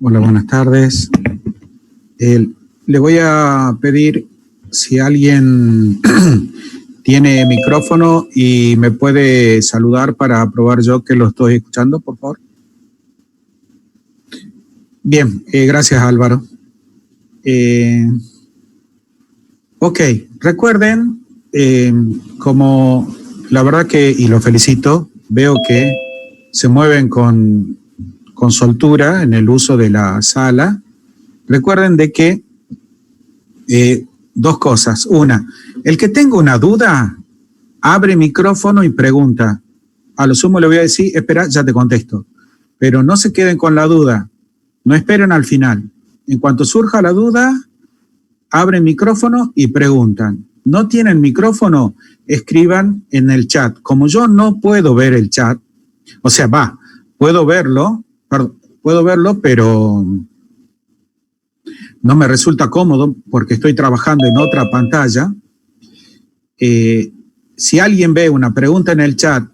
Hola, buenas tardes. Le voy a pedir si alguien tiene micrófono y me puede saludar para probar yo que lo estoy escuchando, por favor. Bien, gracias Álvaro. Ok, recuerden, como la verdad que, y lo felicito, veo que se mueven con soltura en el uso de la sala. Recuerden de que dos cosas. Una, el que tenga una duda, abre micrófono y pregunta. A lo sumo le voy a decir, espera, ya te contesto. Pero no se queden con la duda. No esperen al final. En cuanto surja la duda, abren micrófono y preguntan. No tienen micrófono, escriban en el chat. Como yo no puedo ver el chat, o sea, puedo verlo, pero no me resulta cómodo porque estoy trabajando en otra pantalla. Si alguien ve una pregunta en el chat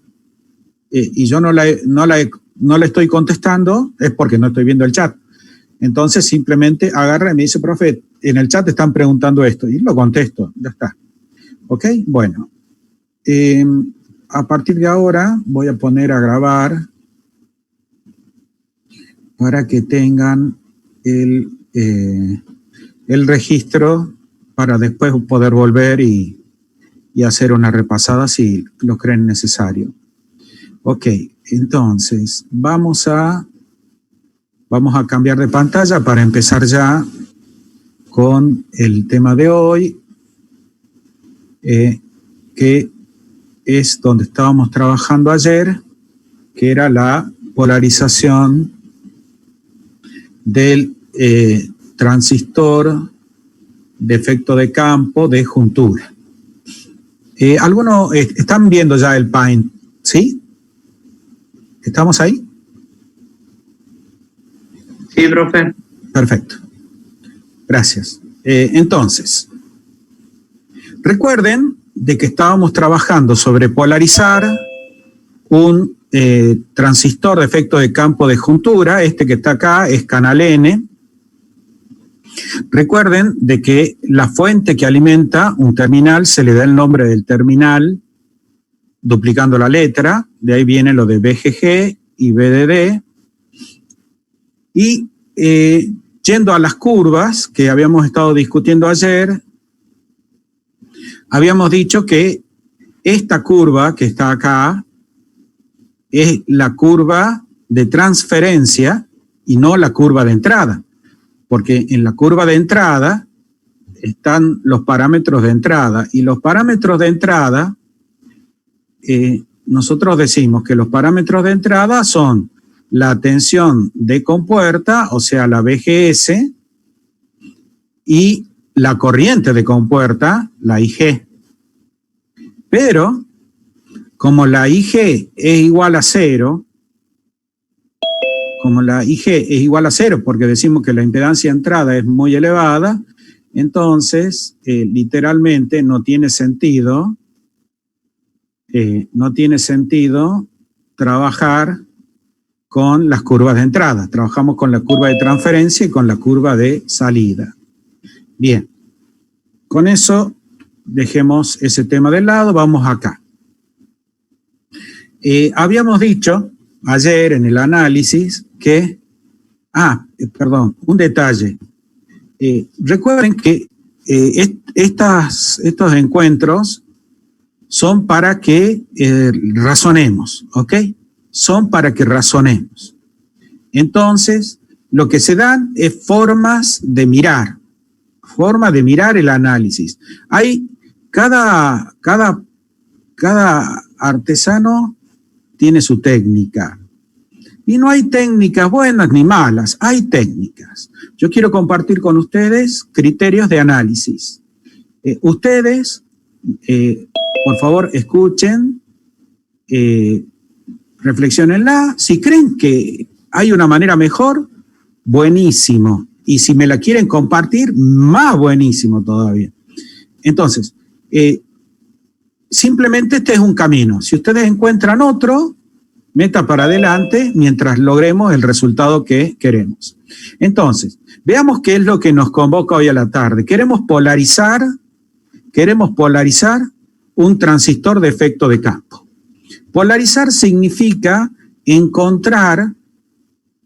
y yo no la estoy contestando, es porque no estoy viendo el chat. Entonces simplemente agarra y me dice, profe, en el chat te están preguntando esto, y lo contesto, ya está. ¿Ok? Bueno. A partir de ahora voy a poner a grabar para que tengan el registro para después poder volver y hacer una repasada si lo creen necesario. Ok, entonces vamos a Vamos a cambiar de pantalla para empezar ya con el tema de hoy, que es donde estábamos trabajando ayer, que era la polarización del transistor de efecto de campo de juntura. ¿Algunos están viendo ya el Paint? ¿Sí? ¿Estamos ahí? Sí, profe. Perfecto. Gracias. Entonces, recuerden de que estábamos trabajando sobre polarizar un transistor de efecto de campo de juntura. Este que está acá es canal N. Recuerden de que la fuente que alimenta un terminal se le da el nombre del terminal duplicando la letra. De ahí viene lo de VGG y VDD. Y yendo a las curvas que habíamos estado discutiendo ayer, habíamos dicho que esta curva que está acá es la curva de transferencia y no la curva de entrada, porque en la curva de entrada están los parámetros de entrada, y los parámetros de entrada, nosotros decimos que los parámetros de entrada son la tensión de compuerta, o sea, la VGS, y la corriente de compuerta, la IG. Pero, como la IG es igual a cero, porque decimos que la impedancia de entrada es muy elevada, entonces, literalmente no tiene sentido trabajar con las curvas de entrada. Trabajamos con la curva de transferencia y con la curva de salida. Bien, con eso dejemos ese tema de lado, vamos acá. Habíamos dicho ayer en el análisis que, un detalle. Recuerden que estos encuentros son para que razonemos, ¿ok? Son para que razonemos. Entonces, lo que se dan es formas de mirar el análisis. Hay cada artesano tiene su técnica. Y no hay técnicas buenas ni malas, hay técnicas. Yo quiero compartir con ustedes criterios de análisis. Ustedes, por favor, escuchen, reflexionenla. Si creen que hay una manera mejor, buenísimo. Y si me la quieren compartir, más buenísimo todavía. Entonces, simplemente este es un camino. Si ustedes encuentran otro, meta para adelante mientras logremos el resultado que queremos. Entonces, veamos qué es lo que nos convoca hoy a la tarde. Queremos polarizar un transistor de efecto de campo. Polarizar significa encontrar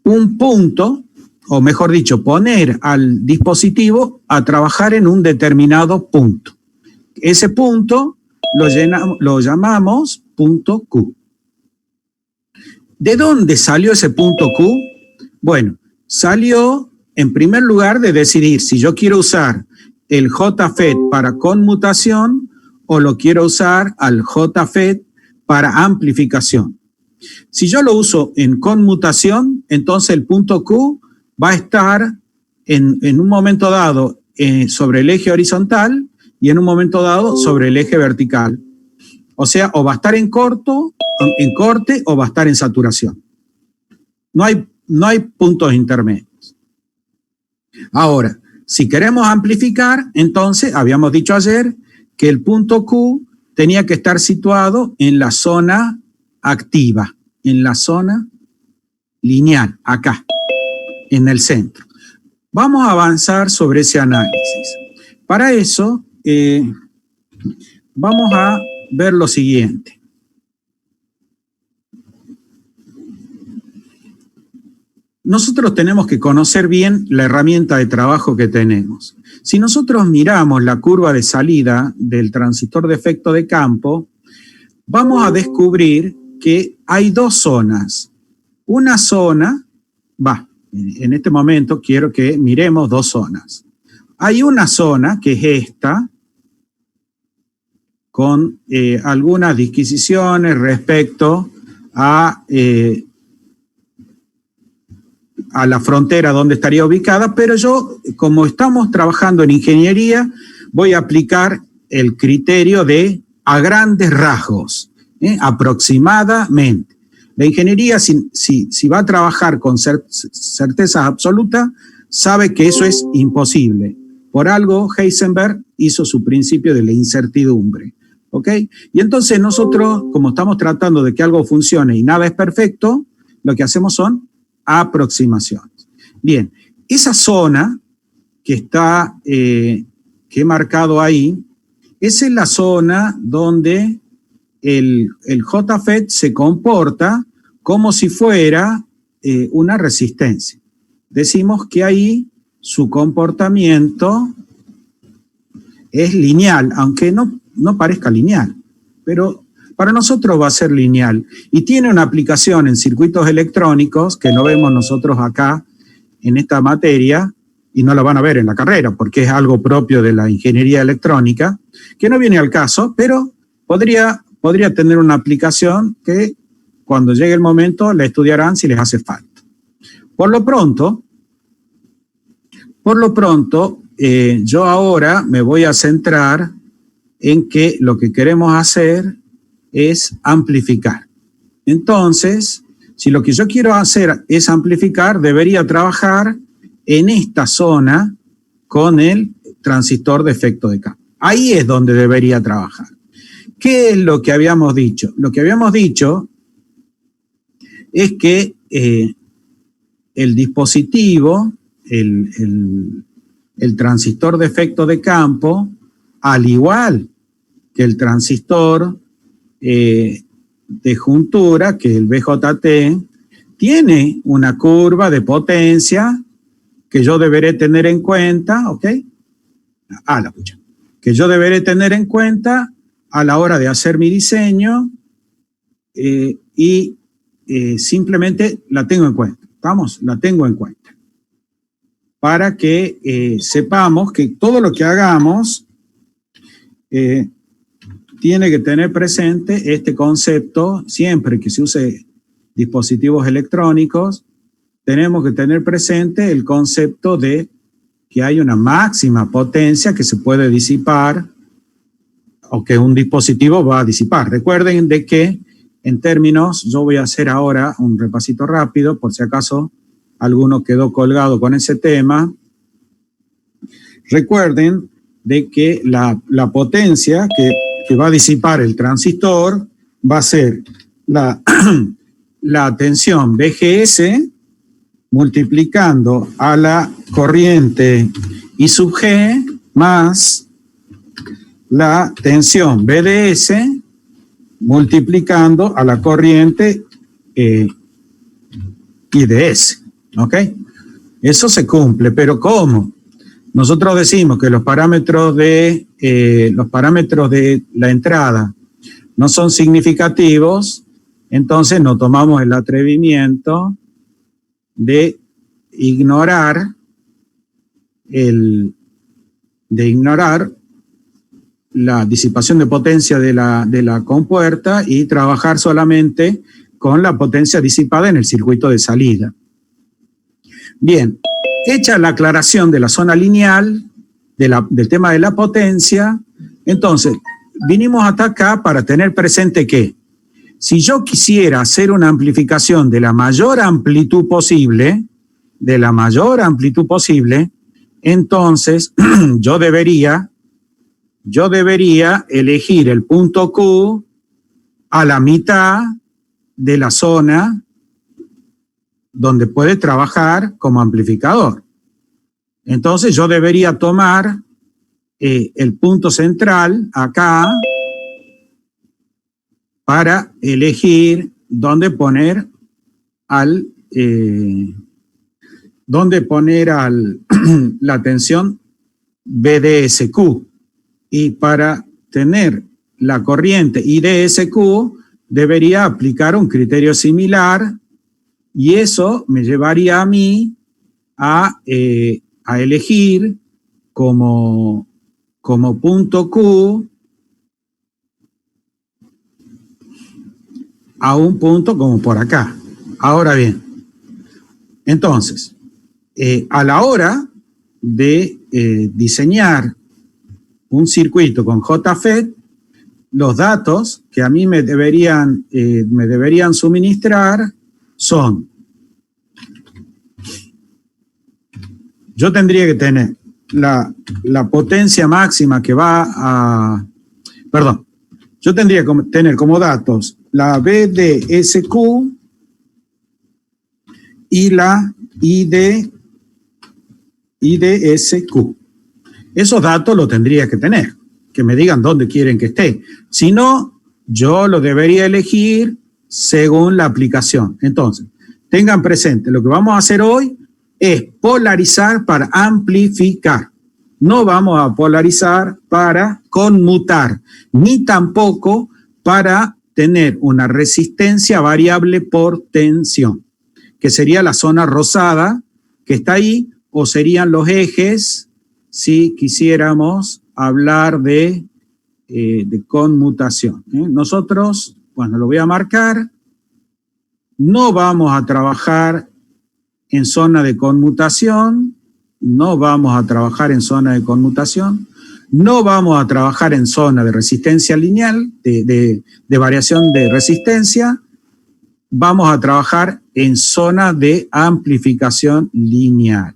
un punto, o mejor dicho, poner al dispositivo a trabajar en un determinado punto. Ese punto lo llamamos punto Q. ¿De dónde salió ese punto Q? Bueno, salió en primer lugar de decidir si yo quiero usar el JFET para conmutación o lo quiero usar al JFET para amplificación. Si yo lo uso en conmutación, entonces el punto Q va a estar en un momento dado sobre el eje horizontal y en un momento dado sobre el eje vertical. O sea, o va a estar en corte o va a estar en saturación. No hay puntos intermedios. Ahora, si queremos amplificar, entonces habíamos dicho ayer que el punto Q tenía que estar situado en la zona activa, en la zona lineal, acá, en el centro. Vamos a avanzar sobre ese análisis. Para eso, vamos a ver lo siguiente. Nosotros tenemos que conocer bien la herramienta de trabajo que tenemos. Si nosotros miramos la curva de salida del transistor de efecto de campo, vamos a descubrir que hay dos zonas. Una zona, en este momento quiero que miremos dos zonas. Hay una zona que es esta, con algunas disquisiciones respecto a la frontera donde estaría ubicada, pero yo, como estamos trabajando en ingeniería, voy a aplicar el criterio de a grandes rasgos, aproximadamente. La ingeniería, si va a trabajar con certeza absoluta, sabe que eso es imposible. Por algo, Heisenberg hizo su principio de la incertidumbre. ¿Ok? Y entonces nosotros, como estamos tratando de que algo funcione y nada es perfecto, lo que hacemos son aproximaciones. Bien, esa zona que está, que he marcado ahí, esa es la zona donde el JFET se comporta como si fuera una resistencia. Decimos que ahí su comportamiento es lineal, aunque no parezca lineal, pero para nosotros va a ser lineal y tiene una aplicación en circuitos electrónicos que no vemos nosotros acá en esta materia y no la van a ver en la carrera porque es algo propio de la ingeniería electrónica, que no viene al caso, pero podría tener una aplicación que cuando llegue el momento la estudiarán si les hace falta. Por lo pronto, yo ahora me voy a centrar en que lo que queremos hacer es amplificar. Entonces, si lo que yo quiero hacer es amplificar, debería trabajar en esta zona con el transistor de efecto de campo. Ahí es donde debería trabajar. ¿Qué es lo que habíamos dicho? Lo que habíamos dicho es que el dispositivo, el transistor de efecto de campo, al igual que el transistor de juntura, que el BJT, tiene una curva de potencia que yo deberé tener en cuenta, ¿ok? Que yo deberé tener en cuenta a la hora de hacer mi diseño y simplemente la tengo en cuenta. ¿Estamos? La tengo en cuenta. Para que sepamos que todo lo que hagamos tiene que tener presente este concepto. Siempre que se use dispositivos electrónicos, tenemos que tener presente el concepto de que hay una máxima potencia que se puede disipar o que un dispositivo va a disipar. Recuerden de que en términos, yo voy a hacer ahora un repasito rápido por si acaso alguno quedó colgado con ese tema. Recuerden de que la potencia que va a disipar el transistor va a ser la tensión BGS multiplicando a la corriente I sub G más la tensión BDS multiplicando a la corriente IDS. ¿Ok? Eso se cumple, pero ¿cómo? Nosotros decimos que los parámetros de la entrada no son significativos, entonces no tomamos el atrevimiento de ignorar la disipación de potencia de la compuerta y trabajar solamente con la potencia disipada en el circuito de salida. Bien, hecha la aclaración de la zona lineal, del tema de la potencia, entonces vinimos hasta acá para tener presente que si yo quisiera hacer una amplificación de la mayor amplitud posible, entonces yo debería elegir el punto Q a la mitad de la zona donde puede trabajar como amplificador. Entonces yo debería tomar el punto central acá para elegir dónde poner la tensión BDSQ. Y para tener la corriente IDSQ debería aplicar un criterio similar y eso me llevaría a mí a elegir como punto Q a un punto como por acá. Ahora bien, entonces, a la hora de diseñar un circuito con JFET, los datos que a mí me deberían suministrar son, yo tendría que tener la potencia máxima que va a, perdón, yo tendría que tener como datos la BDSQ y la IDSQ. Esos datos los tendría que tener, que me digan dónde quieren que esté. Si no, yo lo debería elegir según la aplicación. Entonces, tengan presente, lo que vamos a hacer hoy es polarizar para amplificar. No vamos a polarizar para conmutar, ni tampoco para tener una resistencia variable por tensión, que sería la zona rosada que está ahí, o serían los ejes si quisiéramos hablar de conmutación. Nosotros, bueno, lo voy a marcar, no vamos a trabajar en zona de conmutación, no vamos a trabajar en zona de conmutación, no vamos a trabajar en zona de resistencia lineal, de variación de resistencia, vamos a trabajar en zona de amplificación lineal.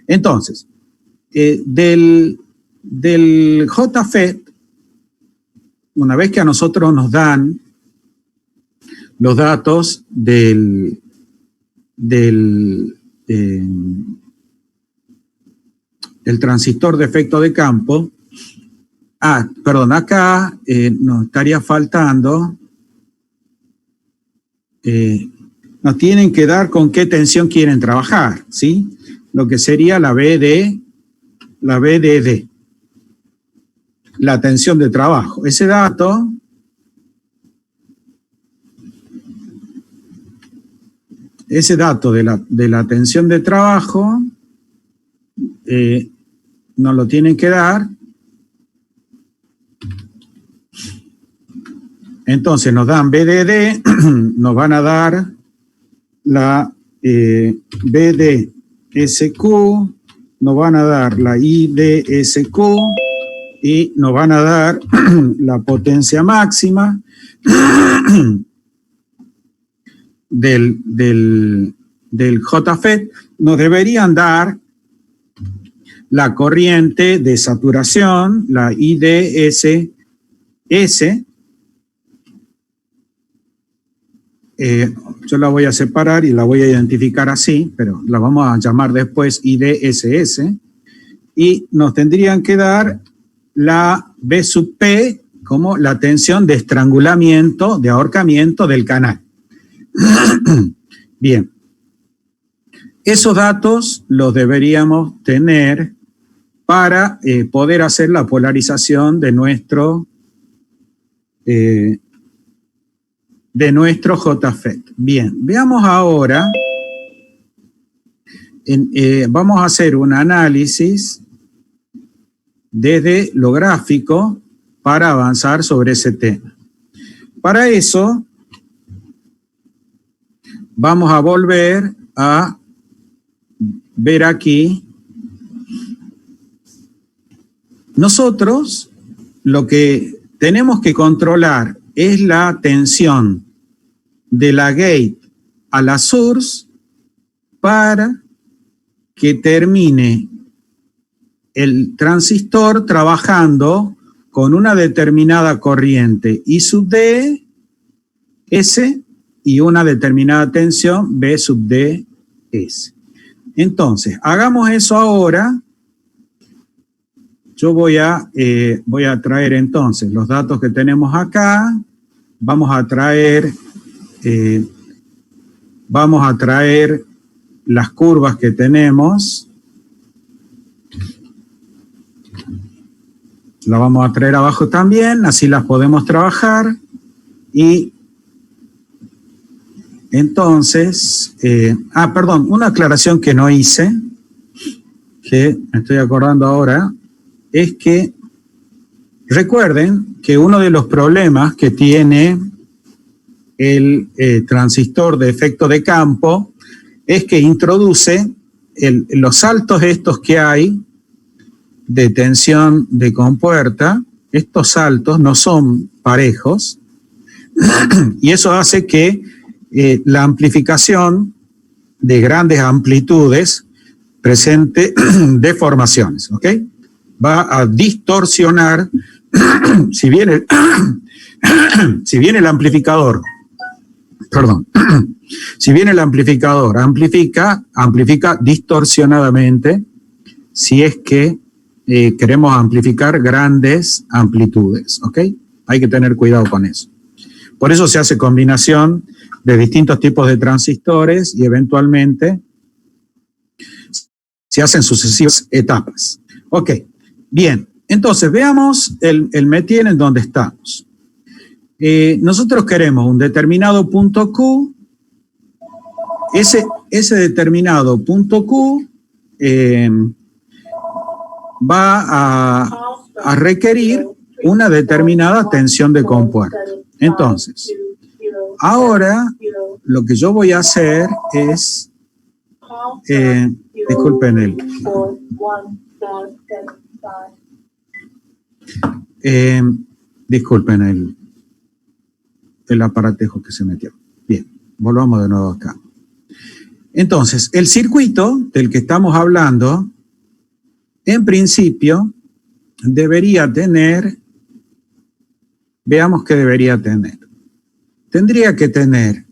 Entonces, del JFET, una vez que a nosotros nos dan los datos del transistor de efecto de campo, acá nos estaría faltando, nos tienen que dar con qué tensión quieren trabajar, ¿sí? Lo que sería la BDD, la tensión de trabajo. Ese dato de la tensión de trabajo nos lo tienen que dar. Entonces nos dan BDD, nos van a dar la BDSQ, nos van a dar la IDSQ y nos van a dar la potencia máxima del JFET. Nos deberían dar la corriente de saturación, la IDSS. Yo la voy a separar y la voy a identificar así, pero la vamos a llamar después IDSS. Y nos tendrían que dar la B sub P como la tensión de estrangulamiento, de ahorcamiento del canal. Bien. Esos datos los deberíamos tener para poder hacer la polarización de nuestro JFET. Bien, veamos ahora, vamos a hacer un análisis desde lo gráfico para avanzar sobre ese tema. Para eso, vamos a volver a ver aquí. Nosotros lo que tenemos que controlar es la tensión de la gate a la source para que termine el transistor trabajando con una determinada corriente I sub D, S, y una determinada tensión B sub D, S. Entonces, hagamos eso ahora. Yo voy a traer entonces los datos que tenemos acá. Vamos a traer las curvas que tenemos. Las vamos a traer abajo también, así las podemos trabajar. Y Entonces, perdón, una aclaración que no hice, que me estoy acordando ahora, es que recuerden que uno de los problemas que tiene el transistor de efecto de campo es que introduce los saltos estos que hay de tensión de compuerta. Estos saltos no son parejos y eso hace que la amplificación de grandes amplitudes presente deformaciones, ¿ok? Va a distorsionar, si bien el amplificador, perdón, si bien el amplificador amplifica distorsionadamente, si es que queremos amplificar grandes amplitudes, ¿ok? Hay que tener cuidado con eso. Por eso se hace combinación de distintos tipos de transistores y eventualmente se hacen sucesivas etapas. Ok, bien. Entonces, veamos el métier en donde estamos. Nosotros queremos un determinado punto Q. Ese determinado punto Q va a requerir una determinada tensión de compuerta. Entonces, ahora lo que yo voy a hacer es, disculpen el aparatejo que se metió. Bien, volvamos de nuevo acá. Entonces, el circuito del que estamos hablando, en principio, debería tener, veamos qué debería tener. Tendría que tener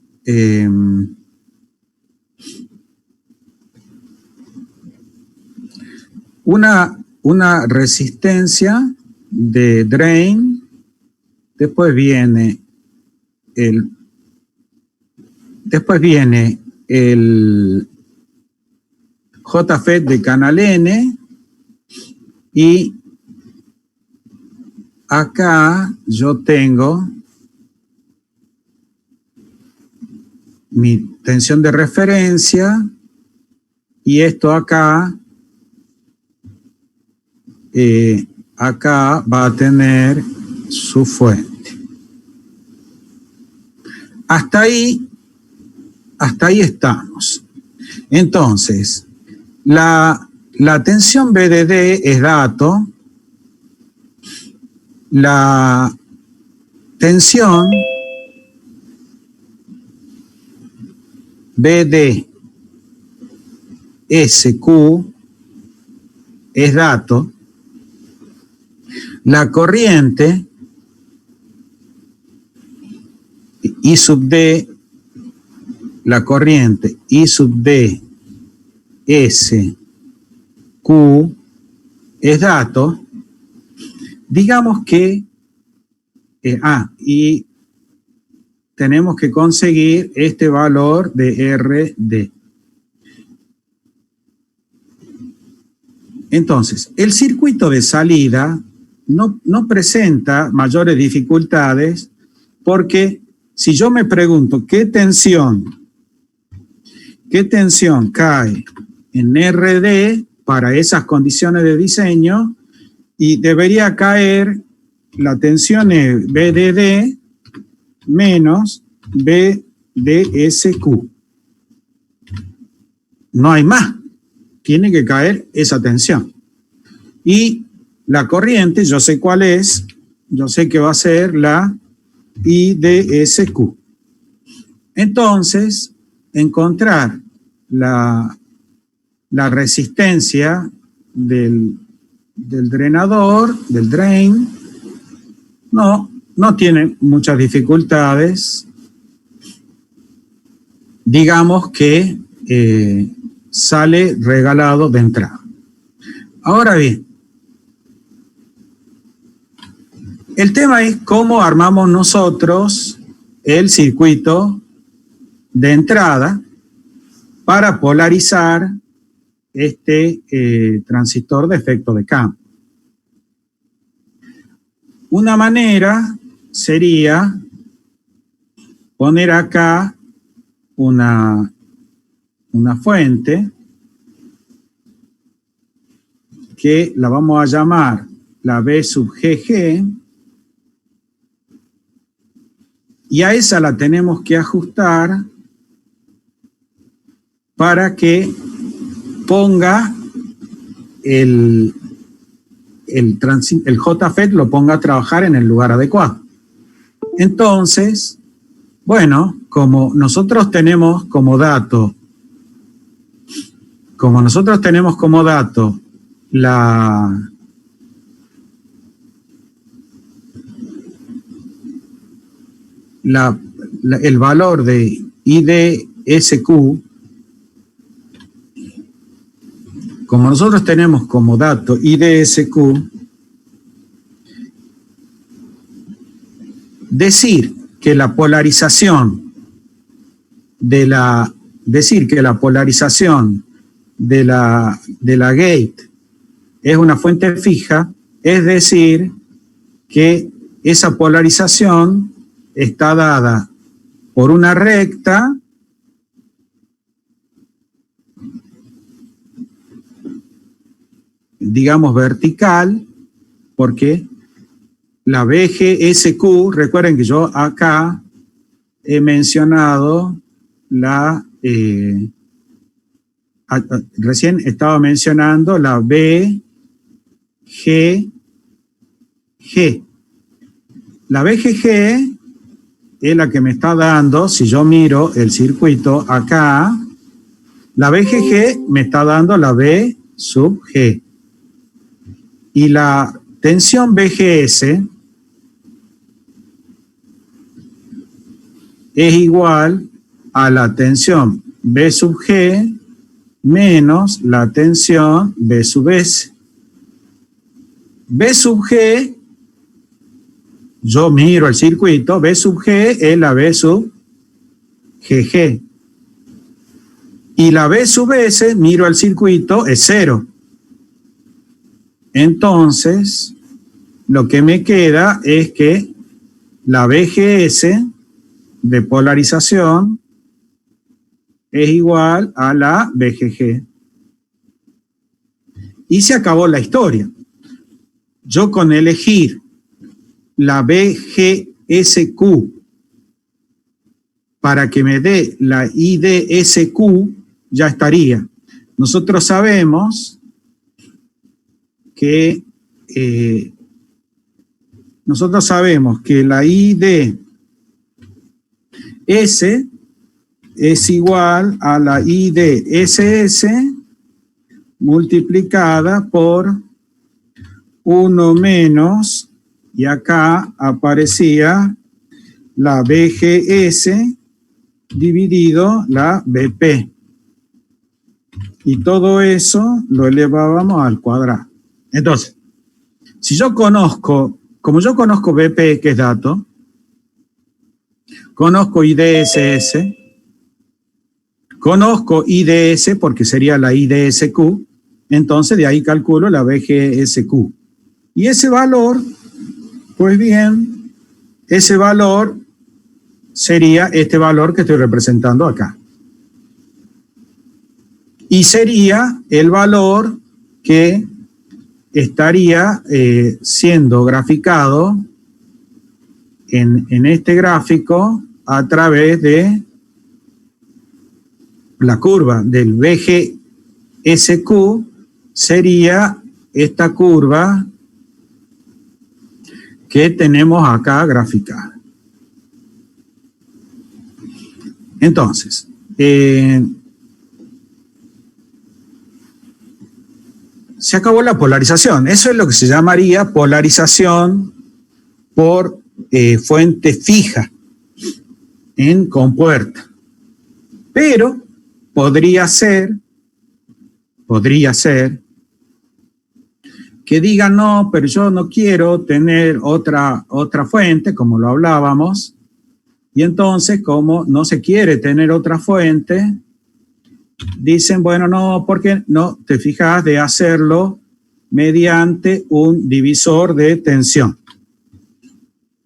una resistencia de drain, después viene el JFET de canal N y acá yo tengo mi tensión de referencia y esto acá va a tener su fuente. Hasta ahí estamos. Entonces, la tensión VDD es dato, la tensión BDSQ es dato, la corriente I sub D, la corriente I sub D S Q es dato. Digamos que y tenemos que conseguir este valor de RD. Entonces, el circuito de salida no presenta mayores dificultades porque si yo me pregunto qué tensión cae en RD para esas condiciones de diseño, y debería caer la tensión es BDD menos BDSQ. No hay más. Tiene que caer esa tensión. Y la corriente, yo sé cuál es, yo sé que va a ser la IDSQ. Entonces, encontrar la resistencia del drenador, del drain, no tiene muchas dificultades. Digamos que sale regalado de entrada. Ahora bien, el tema es cómo armamos nosotros el circuito de entrada para polarizar este transistor de efecto de campo. Una manera sería poner acá una fuente que la vamos a llamar la B sub GG, y a esa la tenemos que ajustar para que ponga el JFET, lo ponga a trabajar en el lugar adecuado. Entonces, bueno, como nosotros tenemos como dato el valor de IDSQ, como nosotros tenemos como dato IDSQ, decir que la polarización de la gate es una fuente fija, es decir, que esa polarización está dada por una recta digamos vertical, porque la BGSQ, recuerden que yo acá he mencionado recién estaba mencionando la BGG. La BGG es la que me está dando, si yo miro el circuito acá, la BGG me está dando la B sub G. Y la tensión BGS es igual a la tensión B sub G menos la tensión B sub S. B sub G, yo miro el circuito, B sub G es la B sub GG. Y la B sub S, miro el circuito, es 0. Entonces, lo que me queda es que la BGS de polarización es igual a la BGG. Y se acabó la historia. Yo con elegir la BGSQ para que me dé la IDSQ ya estaría. Nosotros sabemos que la IDS es igual a la IDSS multiplicada por 1 menos, y acá aparecía la BGS dividido la BP. Y todo eso lo elevábamos al cuadrado. Entonces, si yo conozco, como yo conozco BP, que es dato, conozco IDSS, conozco IDS porque sería la IDSQ, entonces de ahí calculo la BGSQ. Y ese valor, pues bien, ese valor sería este valor que estoy representando acá. Y sería el valor que estaría siendo graficado en este gráfico a través de la curva del BGSQ, sería esta curva que tenemos acá graficada. Entonces, se acabó la polarización. Eso es lo que se llamaría polarización por fuente fija en compuerta. Pero podría ser que digan, no, pero yo no quiero tener otra fuente, como lo hablábamos, y entonces, como no se quiere tener otra fuente, dicen, bueno, no, ¿por qué no te fijas de hacerlo mediante un divisor de tensión?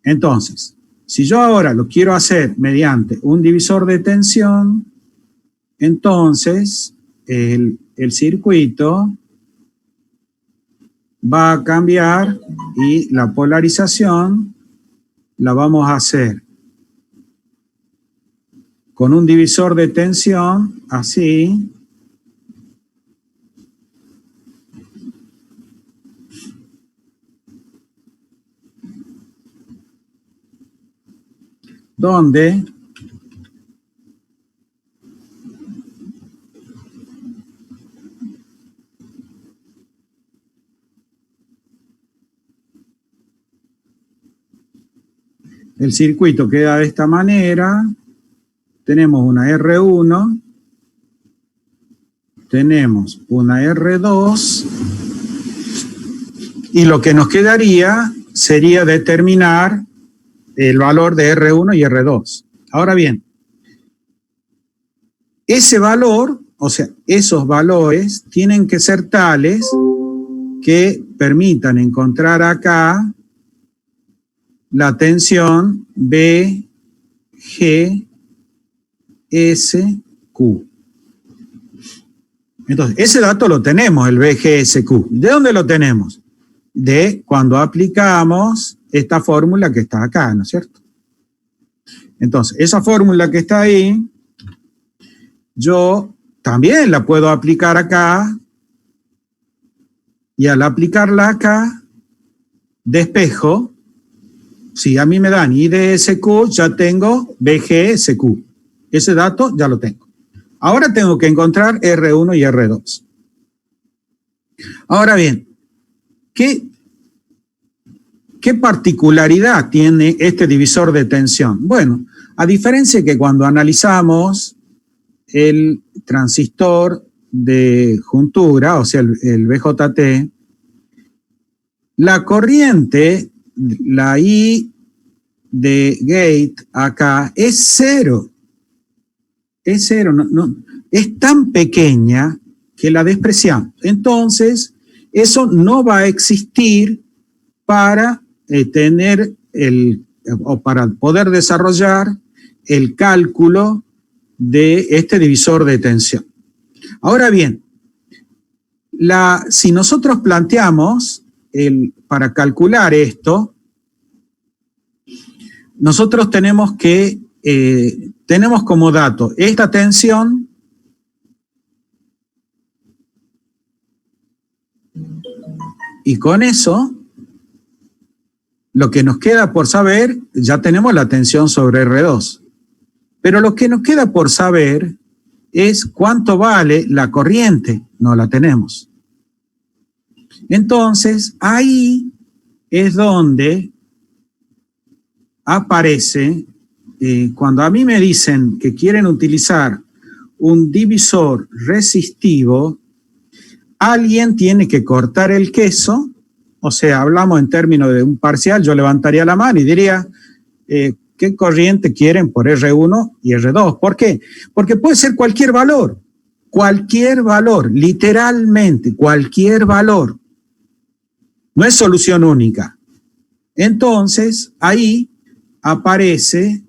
Entonces, Si yo ahora lo quiero hacer mediante un divisor de tensión, entonces el circuito va a cambiar y la polarización la vamos a hacer con un divisor de tensión, así. Donde el circuito queda de esta manera. Tenemos una R1, tenemos una R2, y lo que nos quedaría sería determinar el valor de R1 y R2. Ahora bien, ese valor, o sea, esos valores tienen que ser tales que permitan encontrar acá la tensión BGSQ. Entonces, ese dato lo tenemos, el BGSQ. ¿De dónde lo tenemos? De cuando aplicamos esta fórmula que está acá, ¿no es cierto? Entonces, esa fórmula que está ahí, yo también la puedo aplicar acá, y al aplicarla acá, despejo. Si a mí me dan IDSQ, ya tengo BGSQ. Ese dato ya lo tengo. Ahora tengo que encontrar R1 y R2. Ahora bien, ¿qué particularidad tiene este divisor de tensión? Bueno, a diferencia que cuando analizamos el transistor de juntura, o sea, el BJT, la corriente, la I de gate acá es cero. Es cero, es tan pequeña que la despreciamos. Entonces, eso no va a existir para tener o para poder desarrollar el cálculo de este divisor de tensión. Ahora bien, si nosotros planteamos para calcular esto, nosotros tenemos como dato esta tensión y con eso lo que nos queda por saber, ya tenemos la tensión sobre R2, pero lo que nos queda por saber es cuánto vale la corriente, no la tenemos. Entonces, ahí es donde aparece, cuando a mí me dicen que quieren utilizar un divisor resistivo, alguien tiene que cortar el queso, o sea, hablamos en términos de un parcial, yo levantaría la mano y diría, ¿qué corriente quieren por R1 y R2? ¿Por qué? Porque puede ser cualquier valor, literalmente cualquier valor. No es solución única. Entonces, ahí aparece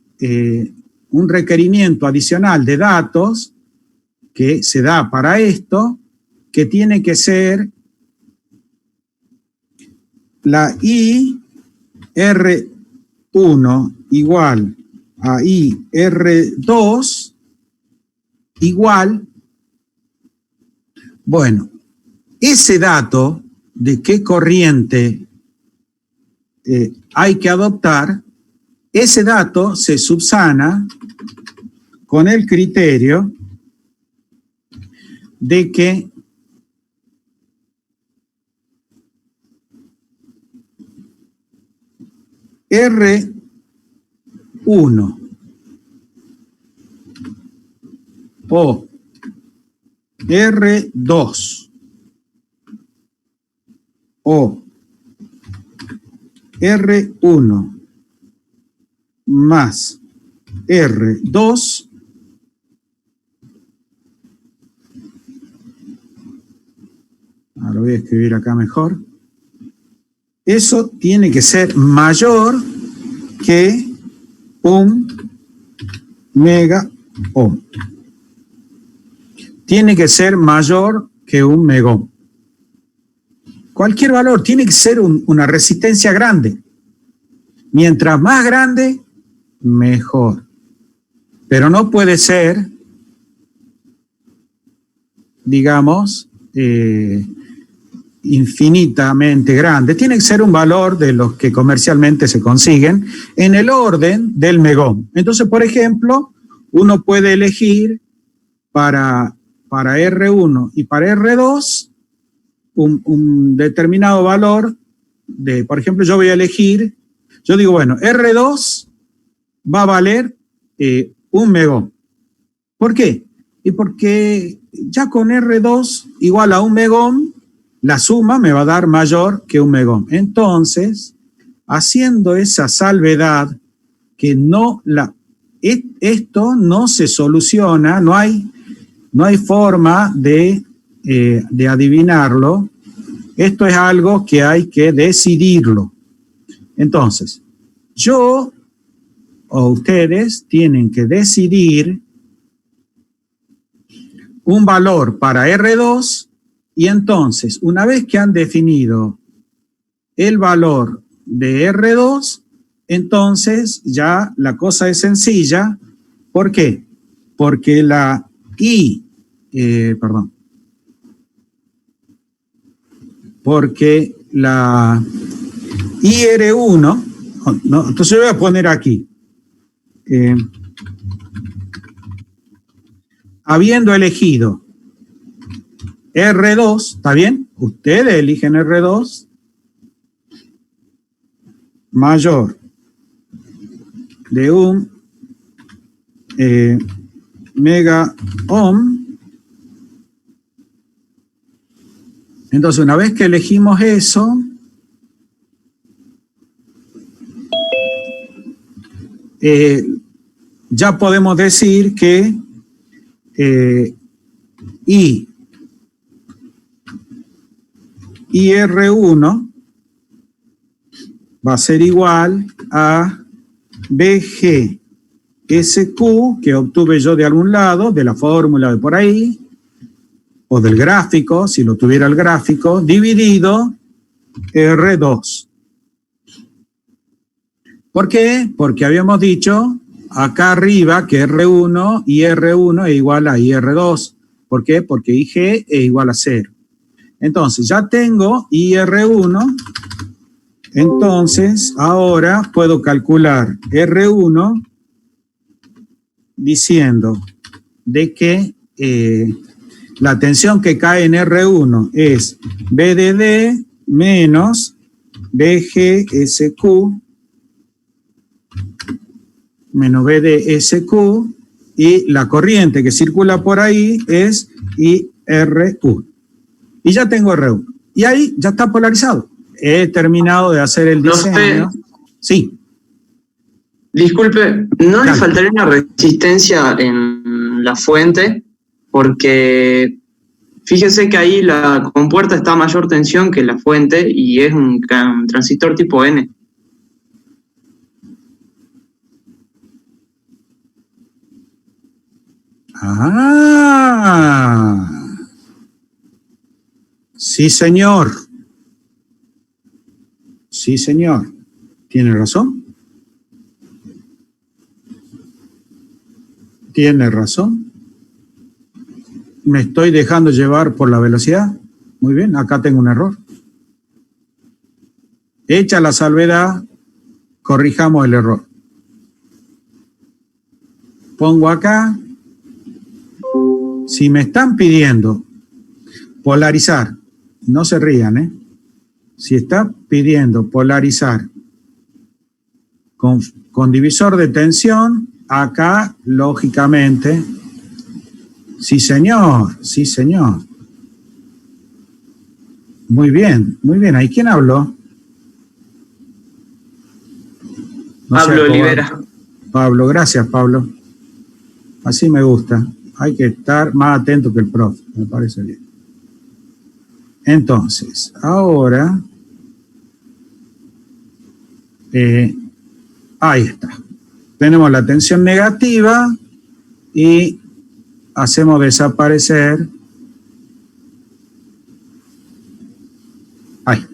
un requerimiento adicional de datos que se da para esto, que tiene que ser la IR1 igual a IR2 igual, bueno, ese dato de qué corriente hay que adoptar, ese dato se subsana con el criterio de que R1 o R2 o R1 más R2 ahora voy a escribir acá mejor. Eso tiene que ser mayor que 1 mega ohm. Tiene que ser mayor que 1 mega ohm. Cualquier valor tiene que ser una resistencia grande. Mientras más grande, mejor. Pero no puede ser, digamos, infinitamente grande. Tiene que ser un valor de los que comercialmente se consiguen en el orden del megón. Entonces, por ejemplo, uno puede elegir para R1 y para R2 un determinado valor de, por ejemplo, yo voy a elegir, yo digo, bueno, R2 va a valer 1 megón. ¿Por qué? Y porque ya con R2 igual a 1 megón, la suma me va a dar mayor que 1 megón. Entonces, haciendo esa salvedad, que esto no se soluciona, no hay forma de adivinarlo. Esto es algo que hay que decidirlo. Entonces, yo o ustedes tienen que decidir un valor para R2 y entonces, una vez que han definido el valor de R2, entonces ya la cosa es sencilla. ¿Por qué? Porque la porque la IR1, no, entonces yo voy a poner aquí, habiendo elegido R2, ¿está bien? Ustedes eligen R2 mayor de 1 mega ohm. Entonces, una vez que elegimos eso, ya podemos decir que IR1 va a ser igual a BG SQ, que obtuve yo de algún lado, de la fórmula de por ahí, o del gráfico, si lo tuviera el gráfico, dividido R2. ¿Por qué? Porque habíamos dicho acá arriba que R1 y R1 es igual a IR2. ¿Por qué? Porque IG es igual a 0. Entonces, ya tengo IR1. Entonces, ahora puedo calcular R1 diciendo de que la tensión que cae en R1 es BDD menos BGSQ menos BDSQ, y la corriente que circula por ahí es IR1. Y ya tengo R1. Y ahí ya está polarizado. He terminado de hacer el diseño. Sí. Disculpe, ¿no le faltaría una resistencia en la fuente? Porque fíjese que ahí la compuerta está a mayor tensión que la fuente y es un transistor tipo N. Ah, sí, señor. Sí, señor. ¿Tiene razón? Tiene razón. Me estoy dejando llevar por la velocidad. Muy bien, acá tengo un error. Hecha la salvedad, corrijamos el error. Pongo acá. Si me están pidiendo polarizar, no se rían, si está pidiendo polarizar con divisor de tensión, acá, lógicamente, sí señor, sí señor. Muy bien, muy bien. ¿Ahí quién habló? No Pablo Olivera. Pablo, gracias Pablo. Así me gusta. Hay que estar más atento que el profe, me parece bien. Entonces, ahora, ahí está. tenemos la tensión negativa y hacemos desaparecer. Ahí.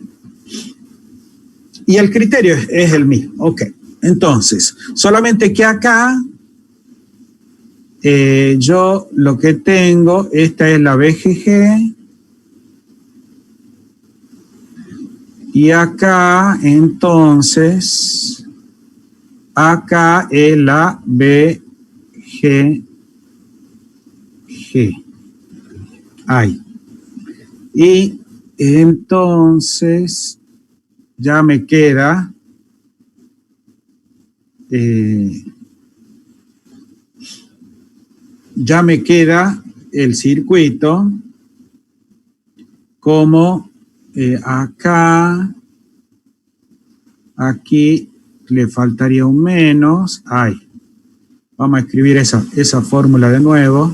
Y el criterio es el mismo. Ok. Entonces, solamente que acá yo lo que tengo, esta es la BGG. Y acá, entonces, acá es la BGG. Ahí. Y entonces ya me queda el circuito como acá, aquí le faltaría un menos. Ahí. Vamos a escribir esa fórmula de nuevo,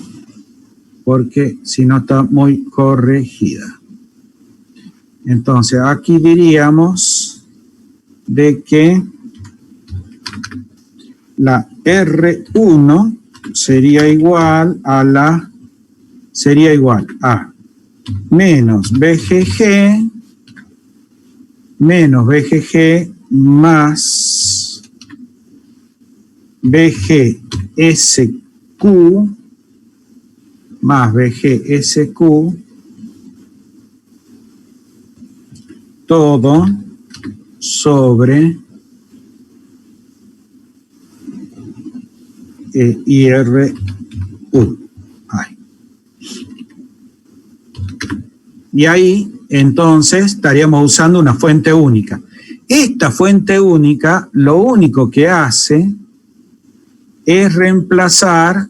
porque si no está muy corregida. Entonces, aquí diríamos de que la R1 sería igual a menos BGG más BGSQ más BGSQ todo sobre IRU. Ahí. Y ahí entonces estaríamos usando una fuente única. Esta fuente única lo único que hace es reemplazar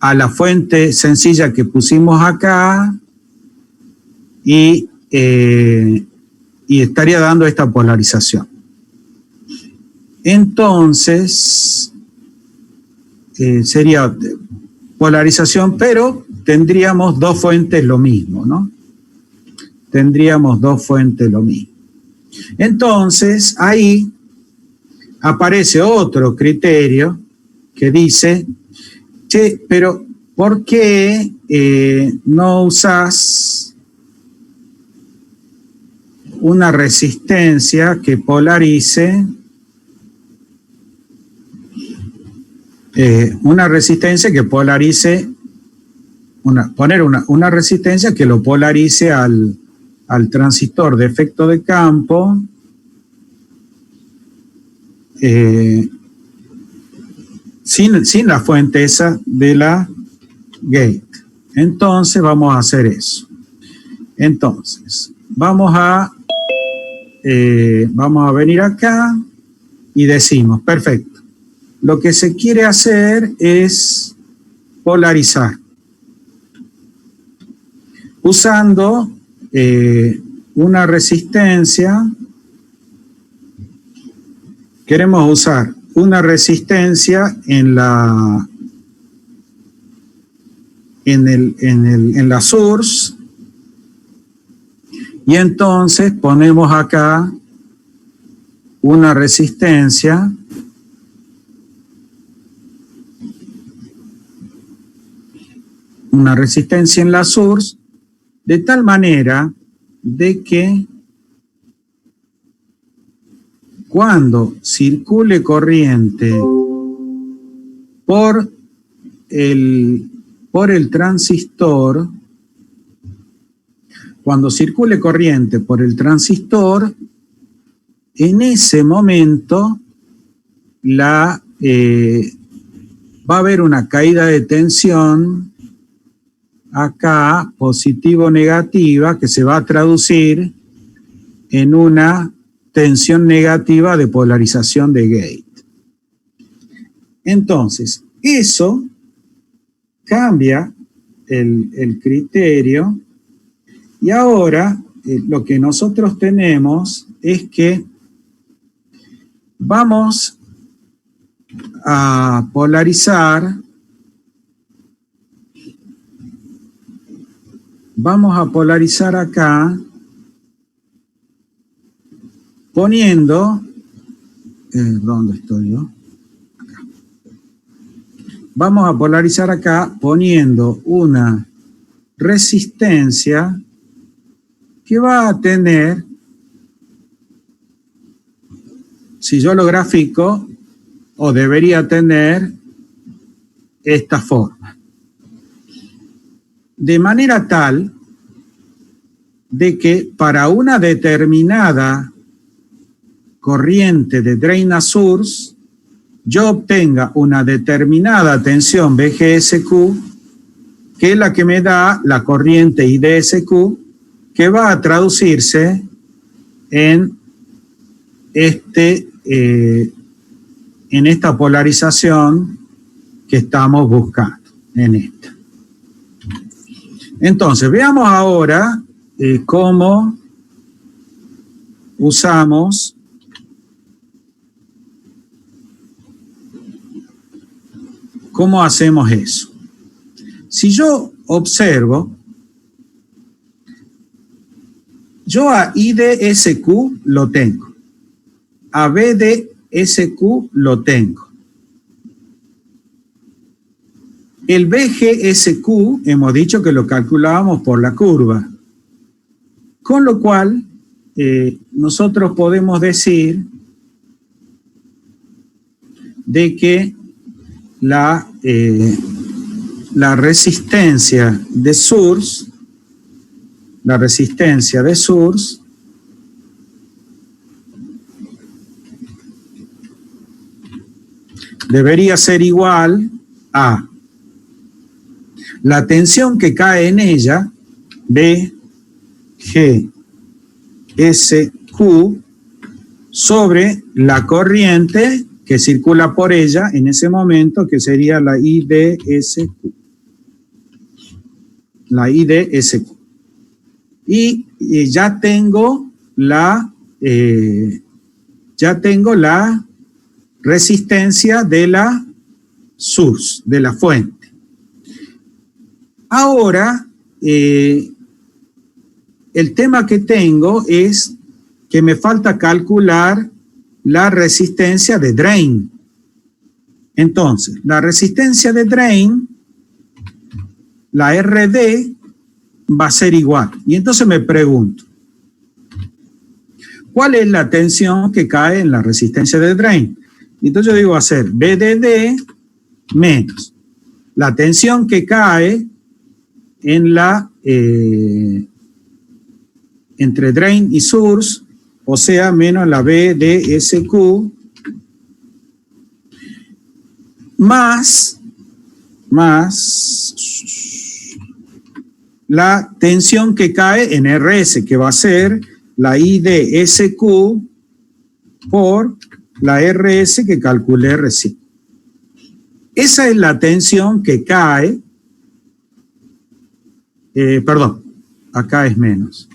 a la fuente sencilla que pusimos acá y estaría dando esta polarización. Entonces, sería polarización, pero tendríamos dos fuentes lo mismo, ¿no? Tendríamos dos fuentes lo mismo. Entonces, ahí aparece otro criterio que dice, che, pero ¿por qué no usás una resistencia que polarice? Una resistencia que polarice, poner una resistencia que lo polarice al transistor de efecto de campo sin la fuente esa de la gate. Entonces vamos a hacer eso. Entonces vamos a venir acá y decimos, perfecto, lo que se quiere hacer es polarizar usando una resistencia. Queremos usar una resistencia en la source, y entonces ponemos acá una resistencia en la source, de tal manera de que cuando circule corriente por el transistor, en ese momento va a haber una caída de tensión acá, positivo o negativa, que se va a traducir en una tensión negativa de polarización de gate. Entonces, eso cambia el criterio, y ahora lo que nosotros tenemos es que vamos a polarizar acá poniendo, ¿dónde estoy yo? vamos a polarizar acá poniendo una resistencia que va a tener, si yo lo grafico, o debería tener esta forma. De manera tal de que para una determinada corriente de drain a source, yo obtenga una determinada tensión BGSQ, que es la que me da la corriente IDSQ, que va a traducirse en esta polarización que estamos buscando, en esta. Entonces, veamos ahora cómo usamos cómo hacemos eso. Si yo observo, yo a IDSQ lo tengo, a BDSQ lo tengo. El BGSQ hemos dicho que lo calculábamos por la curva, con lo cual nosotros podemos decir de que la resistencia de source, debería ser igual a la tensión que cae en ella, BGSQ, sobre la corriente que circula por ella en ese momento, que sería la IDSQ. Y ya tengo la resistencia de la source, de la fuente. Ahora, el tema que tengo es que me falta calcular la resistencia de drain. Entonces, la resistencia de drain, la RD, va a ser igual. Y entonces me pregunto, ¿cuál es la tensión que cae en la resistencia de drain? Y entonces yo digo, va a ser BDD menos la tensión que cae en la entre drain y source, o sea, menos la BDSQ, más la tensión que cae en RS, que va a ser la IDSQ por la RS que calculé recién. Esa es la tensión que cae, perdón, acá es menos.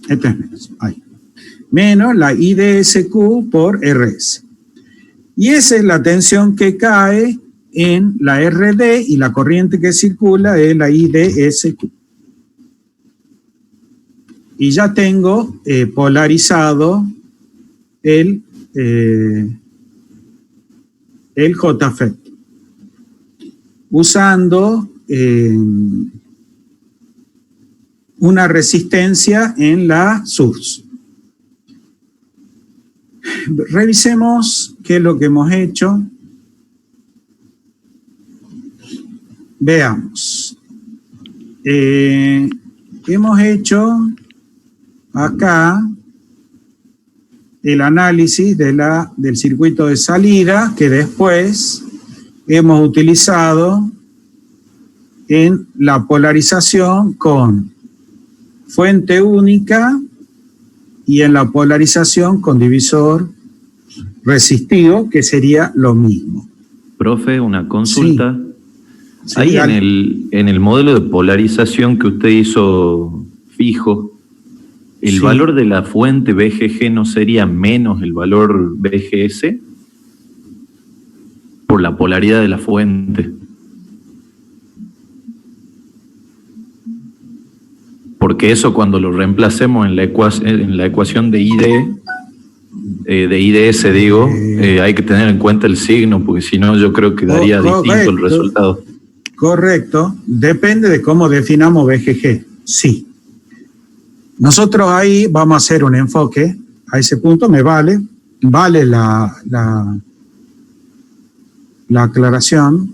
Esto es menos, ahí. Menos la IDSQ por RS. Y esa es la tensión que cae en la RD y la corriente que circula es la IDSQ. Y ya tengo polarizado el JFET usando una resistencia en la source. Revisemos qué es lo que hemos hecho. Veamos. Hemos hecho acá el análisis del circuito de salida que después hemos utilizado en la polarización con fuente única y en la polarización con divisor resistivo, que sería lo mismo. Profe, una consulta. Sí, ahí en el modelo de polarización que usted hizo fijo, ¿el valor de la fuente BGG no sería menos el valor BGS? Por la polaridad de la fuente. Porque eso cuando lo reemplacemos en la ecuación de ID, de IDS, digo, hay que tener en cuenta el signo, porque si no yo creo que daría distinto el resultado. Correcto, depende de cómo definamos BGG, sí. Nosotros ahí vamos a hacer un enfoque, a ese punto me vale la aclaración,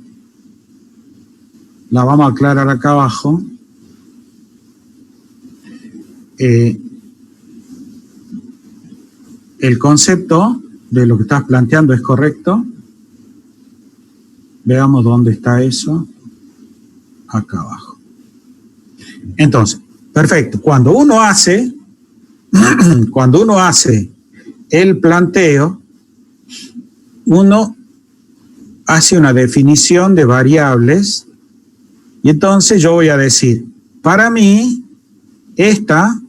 la vamos a aclarar acá abajo. El concepto de lo que estás planteando es correcto. Veamos dónde está eso. Acá abajo. Entonces, perfecto. Cuando uno hace el planteo, uno hace una definición de variables y entonces yo voy a decir, para mí, esta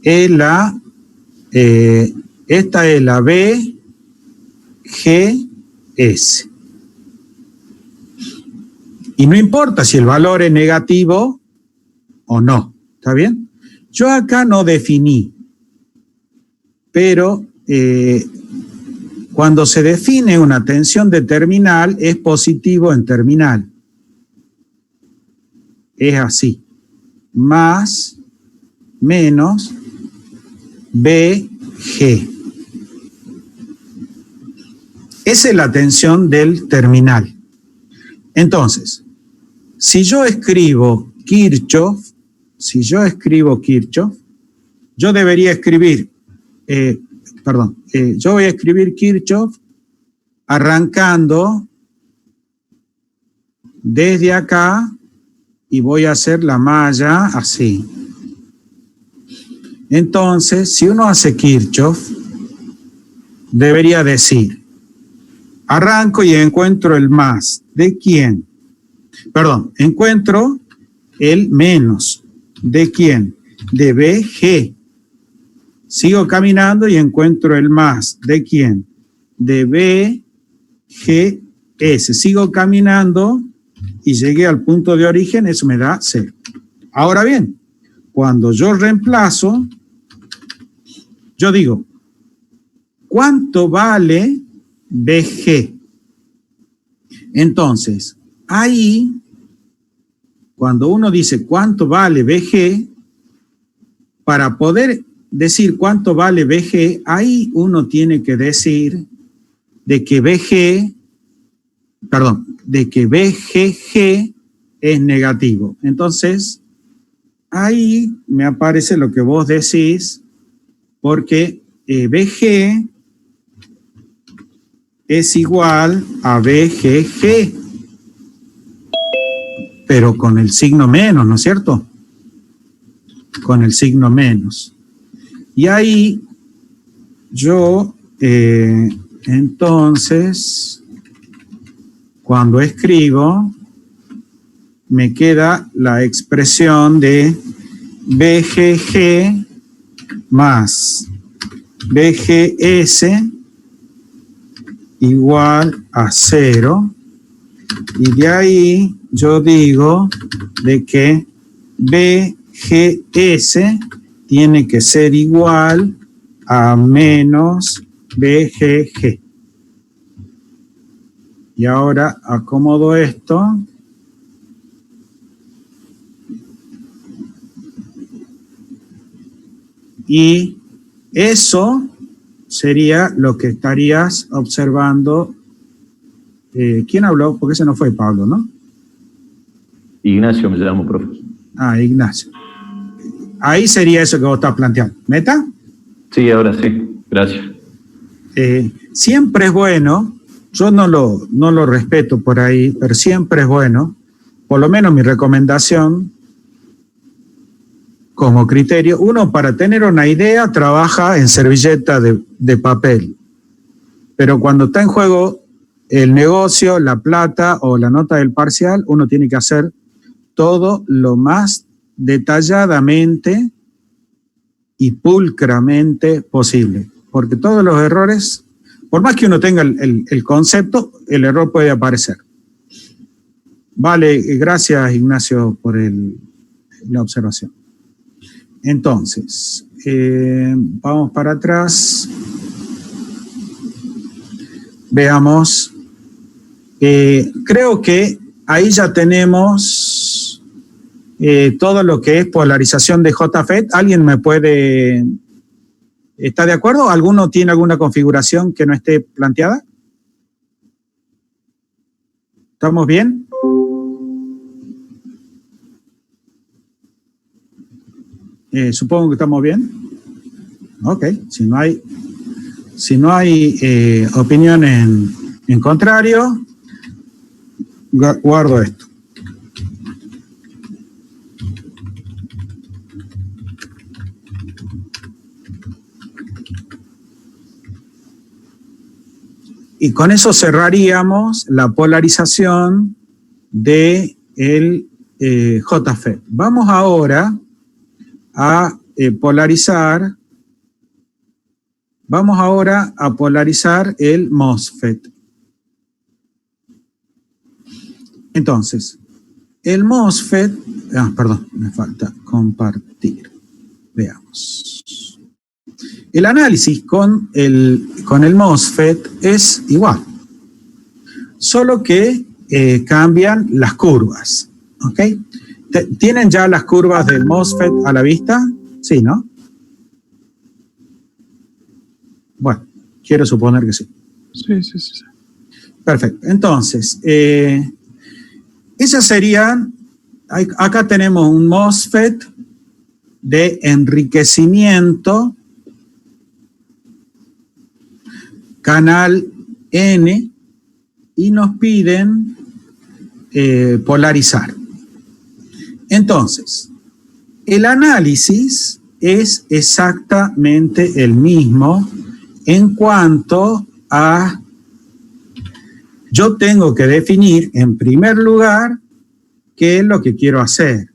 es la BGS. Y no importa si el valor es negativo o no, ¿está bien? Yo acá no definí, pero cuando se define una tensión de terminal es positivo en terminal. Es así. Más, menos, BG. Esa es la tensión del terminal. Entonces, si yo escribo Kirchhoff, yo debería escribir, yo voy a escribir Kirchhoff arrancando desde acá y voy a hacer la malla así. Entonces, si uno hace Kirchhoff, debería decir, arranco y encuentro el más. ¿De quién? Perdón, encuentro el menos. ¿De quién? De BG. Sigo caminando y encuentro el más. ¿De quién? De BGS. Sigo caminando y llegué al punto de origen, eso me da 0. Ahora bien, cuando yo reemplazo, yo digo, ¿cuánto vale BG? Entonces, ahí, cuando uno dice cuánto vale BG, para poder decir cuánto vale BG, ahí uno tiene que decir de que BGG es negativo. Entonces, ahí me aparece lo que vos decís, porque BG es igual a BGG, pero con el signo menos, ¿no es cierto? Con el signo menos. Y ahí yo, entonces, cuando escribo, me queda la expresión de BGG más BGS igual a 0. Y de ahí yo digo de que BGS tiene que ser igual a menos BGG. Y ahora acomodo esto. Y eso sería lo que estarías observando. ¿Quién habló? Porque ese no fue Pablo, ¿no? Ignacio me llamo, profe. Ah, Ignacio. Ahí sería eso que vos estás planteando. ¿Meta? Sí, ahora sí. Gracias. Siempre es bueno, yo no lo respeto por ahí, pero siempre es bueno, por lo menos mi recomendación como criterio, uno para tener una idea trabaja en servilleta de papel, pero cuando está en juego el negocio, la plata o la nota del parcial, uno tiene que hacer todo lo más detalladamente y pulcramente posible, porque todos los errores, por más que uno tenga el concepto, el error puede aparecer. Vale, gracias Ignacio por la observación. Entonces, vamos para atrás. Veamos. Creo que ahí ya tenemos todo lo que es polarización de JFET. ¿Alguien me puede... ¿Está de acuerdo? ¿Alguno tiene alguna configuración que no esté planteada? ¿Estamos bien? Supongo que estamos bien. Ok, si no hay opinión en contrario, guardo esto. Y con eso cerraríamos la polarización de el JFET. Vamos ahora a polarizar. Vamos ahora a polarizar el MOSFET. Entonces, el MOSFET, perdón, me falta compartir. Veamos. El análisis con el MOSFET es igual, solo que cambian las curvas, ¿ok? ¿Tienen ya las curvas del MOSFET a la vista? Sí, ¿no? Bueno, quiero suponer que sí. Sí. Perfecto. Entonces, esas serían, acá tenemos un MOSFET de enriquecimiento, canal N, y nos piden polarizar. Entonces, el análisis es exactamente el mismo en cuanto a, yo tengo que definir en primer lugar qué es lo que quiero hacer.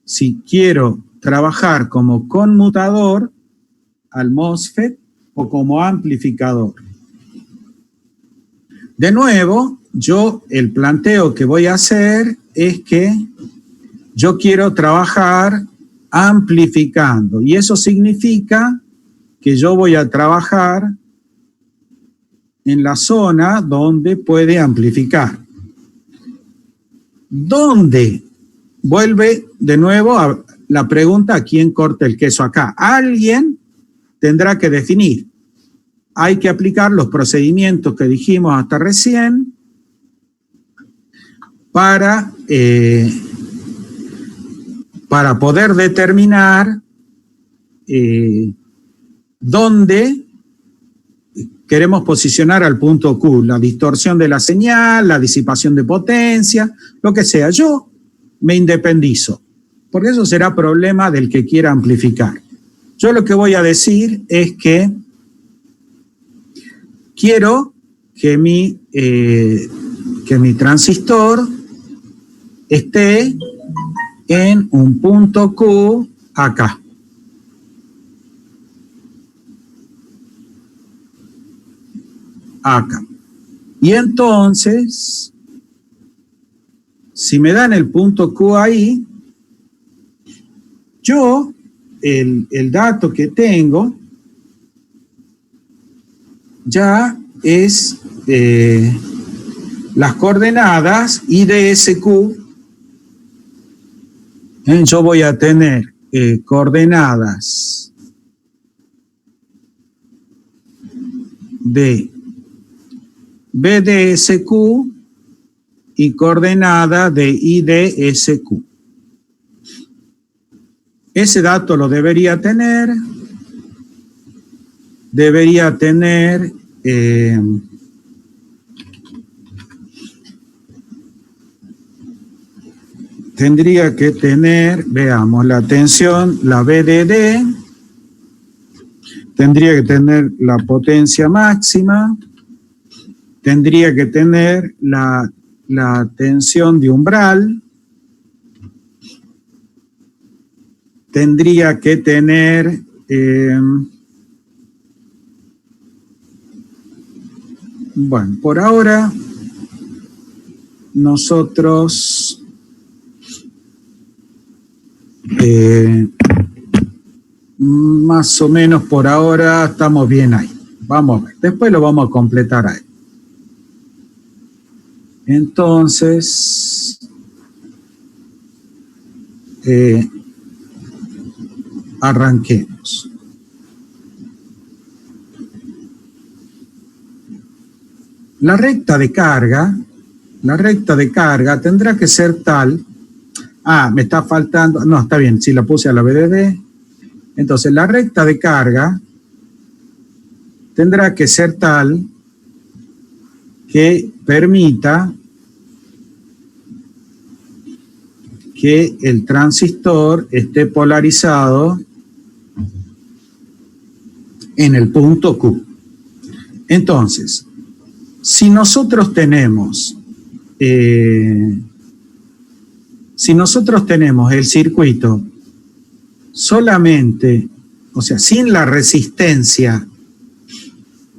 Si quiero trabajar como conmutador al MOSFET o como amplificador. De nuevo, el planteo que voy a hacer es que yo quiero trabajar amplificando, y eso significa que yo voy a trabajar en la zona donde puede amplificar. ¿Dónde? Vuelve de nuevo a la pregunta: ¿a quién corta el queso acá? Alguien tendrá que definir. Hay que aplicar los procedimientos que dijimos hasta recién para poder determinar dónde queremos posicionar al punto Q, la distorsión de la señal, la disipación de potencia, lo que sea. Yo me independizo, porque eso será problema del que quiera amplificar. Yo lo que voy a decir es que quiero que mi transistor esté en un punto Q acá. Acá. Y entonces, si me dan el punto Q ahí, yo, el dato que tengo ya es las coordenadas I de SQ. Yo voy a tener coordenadas de B de SQ y coordenada de I de SQ. Ese dato lo debería tener. Tendría que tener, veamos, la tensión, la VDD, tendría que tener la potencia máxima, tendría que tener la tensión de umbral, tendría que tener bueno, por ahora nosotros Más o menos por ahora estamos bien ahí. Vamos a ver. Después lo vamos a completar ahí. Entonces, arranquemos. La recta de carga tendrá que ser tal. Me está faltando. No, está bien, sí la puse a la BDD. Entonces, la recta de carga tendrá que ser tal que permita que el transistor esté polarizado en el punto Q. Entonces, si nosotros tenemos el circuito solamente, o sea, sin la resistencia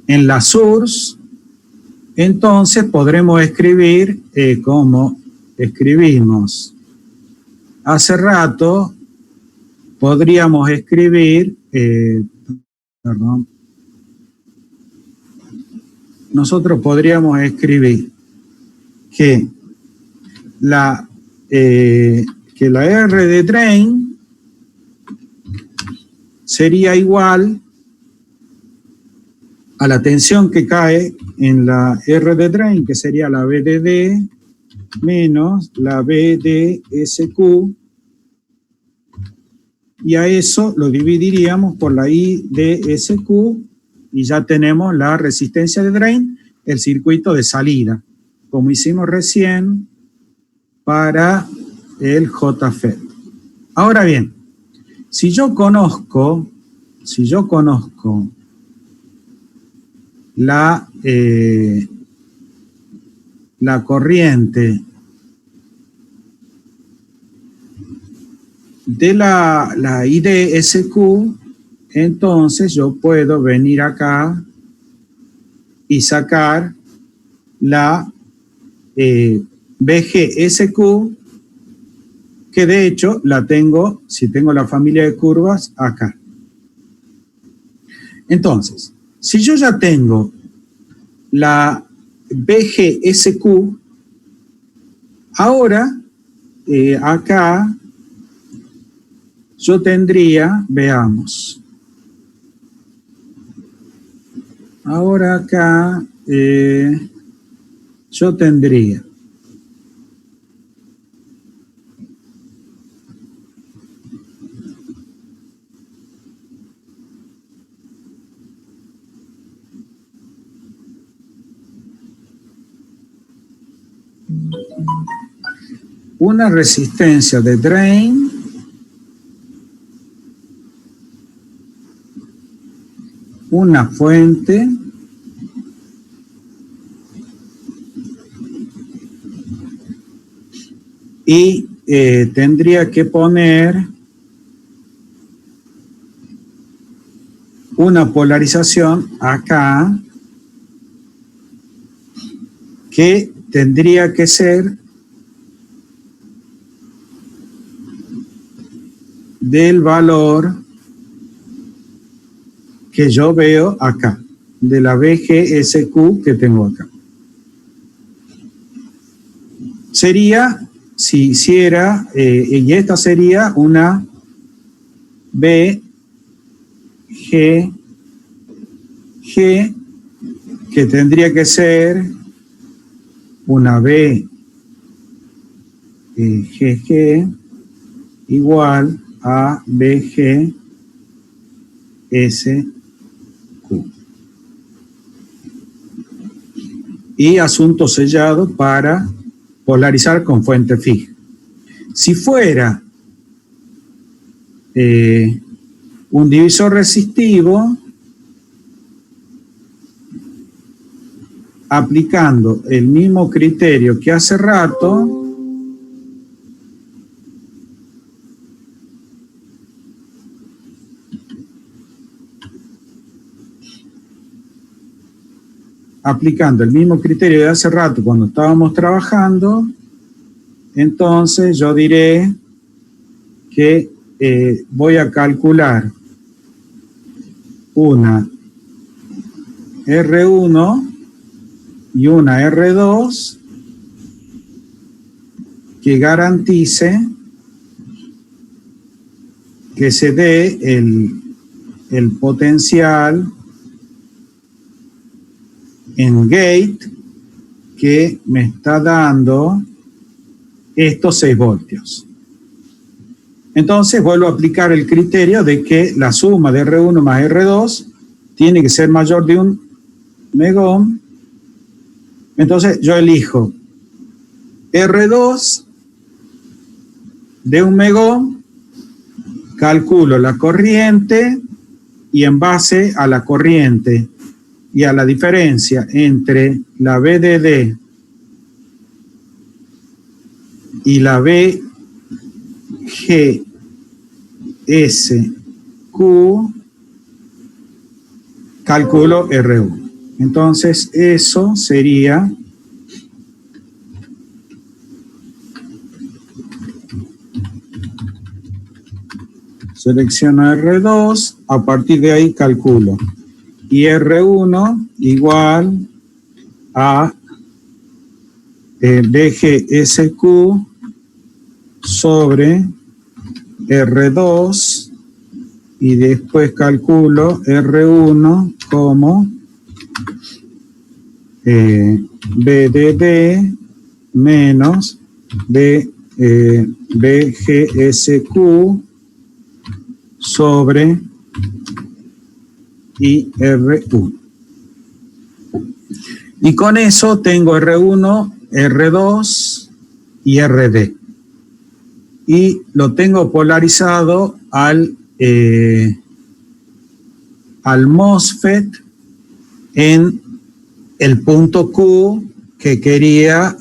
en la source, entonces podremos escribir como escribimos hace rato, podríamos escribir, nosotros podríamos escribir que la R de drain sería igual a la tensión que cae en la R de drain, que sería la VDD menos la VDSQ, y a eso lo dividiríamos por la IDSQ y ya tenemos la resistencia de drain, el circuito de salida, como hicimos recién para el JFET. Ahora bien, si yo conozco la corriente de la IDSQ, entonces yo puedo venir acá y sacar la BGSQ, que de hecho la tengo, si tengo la familia de curvas, acá. Entonces, si yo ya tengo la BGSQ, ahora acá yo tendría, veamos, ahora acá yo tendría una resistencia de drain una fuente y tendría que poner una polarización acá que tendría que ser del valor que yo veo acá, de la BGSQ que tengo acá. Sería, si hiciera, y esta sería una BGG que tendría que ser una BGG igual a BGSQ. Y asunto sellado para polarizar con fuente fija. Si fuera un divisor resistivo, aplicando el mismo criterio que hace rato, cuando estábamos trabajando, entonces yo diré que voy a calcular una R1 y una R2 que garantice que se dé el potencial en gate que me está dando estos 6 voltios. Entonces vuelvo a aplicar el criterio de que la suma de R1 más R2 tiene que ser mayor de 1 megohm. Entonces yo elijo R2 de 1 megohm, calculo la corriente y en base a la corriente y a la diferencia entre la VDD y la VGSQ, calculo R1. Entonces eso sería selecciono R2, a partir de ahí calculo. Y R1 igual a VGSQ sobre R2 y después calculo R1 como VDD menos VGSQ sobre IR1. Y con eso tengo R1, R2 y RD. Y lo tengo polarizado al MOSFET en el punto Q que quería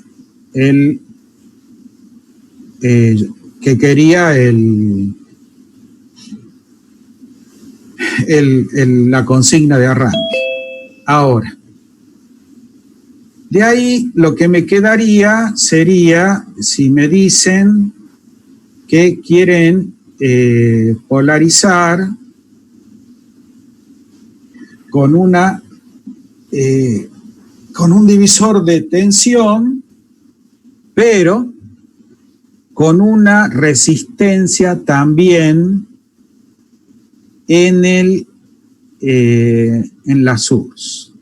la consigna de arranque. Ahora, de ahí lo que me quedaría sería, si me dicen que quieren polarizar con un divisor de tensión, pero con una resistencia también en la source.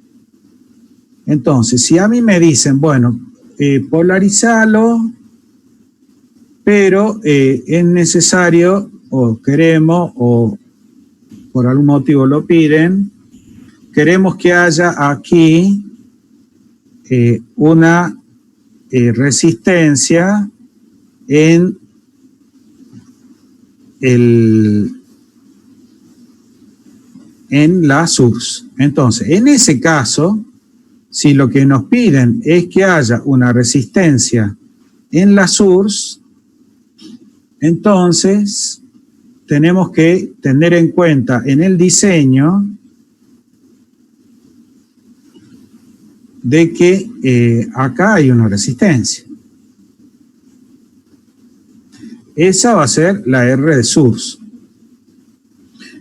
Entonces, si a mí me dicen, bueno, polarizalo, pero es necesario, o queremos, o por algún motivo lo piden, queremos que haya aquí una resistencia en la source. Entonces, en ese caso, si lo que nos piden es que haya una resistencia en la source, entonces tenemos que tener en cuenta en el diseño de que acá hay una resistencia. Esa va a ser la R de source.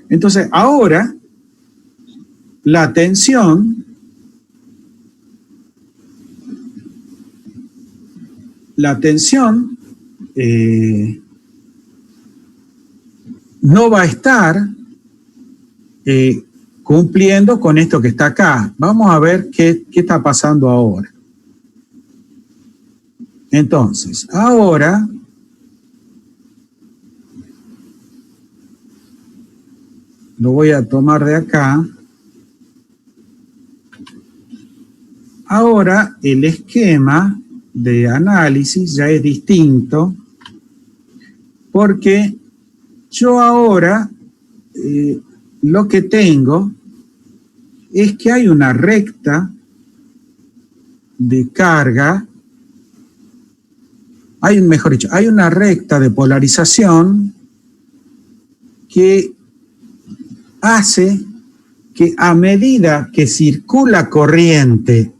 Entonces, ahora la tensión no va a estar cumpliendo con esto que está acá. Vamos a ver qué está pasando ahora. Entonces, ahora lo voy a tomar de acá. Ahora el esquema de análisis ya es distinto porque yo ahora lo que tengo es que hay una recta de carga, mejor dicho, hay una recta de polarización que hace que a medida que circula corriente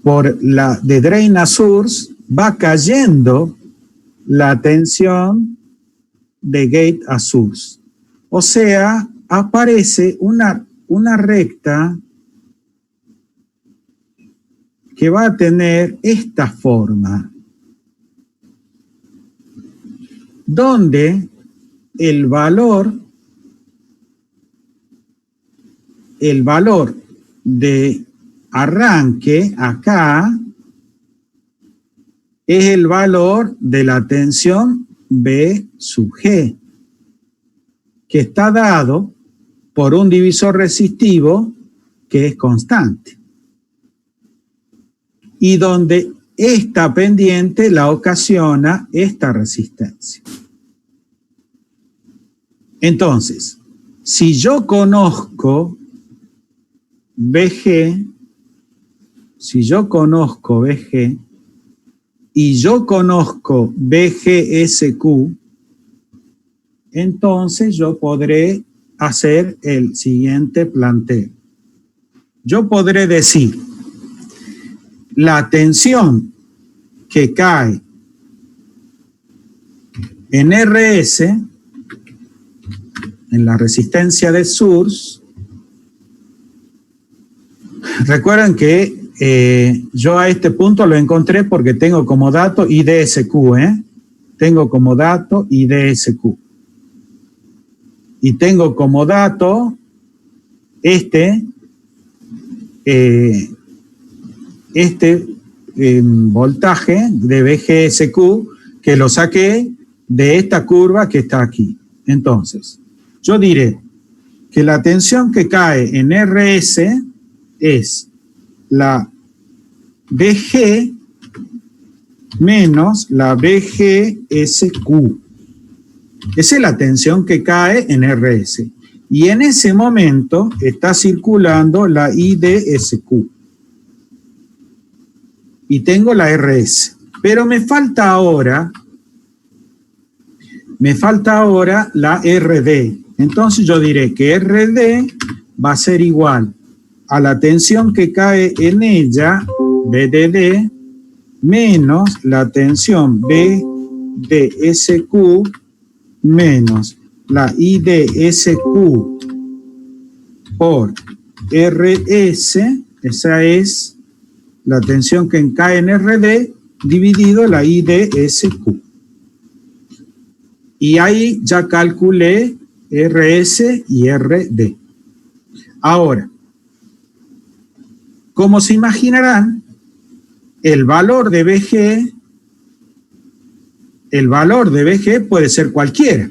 por la de drain a source, va cayendo la tensión de gate a source. O sea, aparece una recta que va a tener esta forma, donde el valor de arranque acá es el valor de la tensión B sub G, que está dado por un divisor resistivo que es constante, y donde esta pendiente la ocasiona esta resistencia. Entonces, si yo conozco BG, y yo conozco BGSQ, entonces yo podré hacer el siguiente planteo. Yo podré decir, la tensión que cae en RS, en la resistencia de source, recuerden que yo a este punto lo encontré porque tengo como dato IDSQ, tengo como dato IDSQ. Y tengo como dato voltaje de BGSQ, que lo saqué de esta curva que está aquí. Entonces, yo diré que la tensión que cae en RS es la BG menos la BGSQ. Esa es la tensión que cae en RS. Y en ese momento está circulando la IDSQ. Y tengo la RS. Pero me falta ahora la RD. Entonces yo diré que RD va a ser igual a la tensión que cae en ella, BDD, menos la tensión BDSQ menos la IDSQ por RS, esa es la tensión que cae en RD, dividido la IDSQ. Y ahí ya calculé RS y RD. Ahora, como se imaginarán, el valor de BG puede ser cualquiera.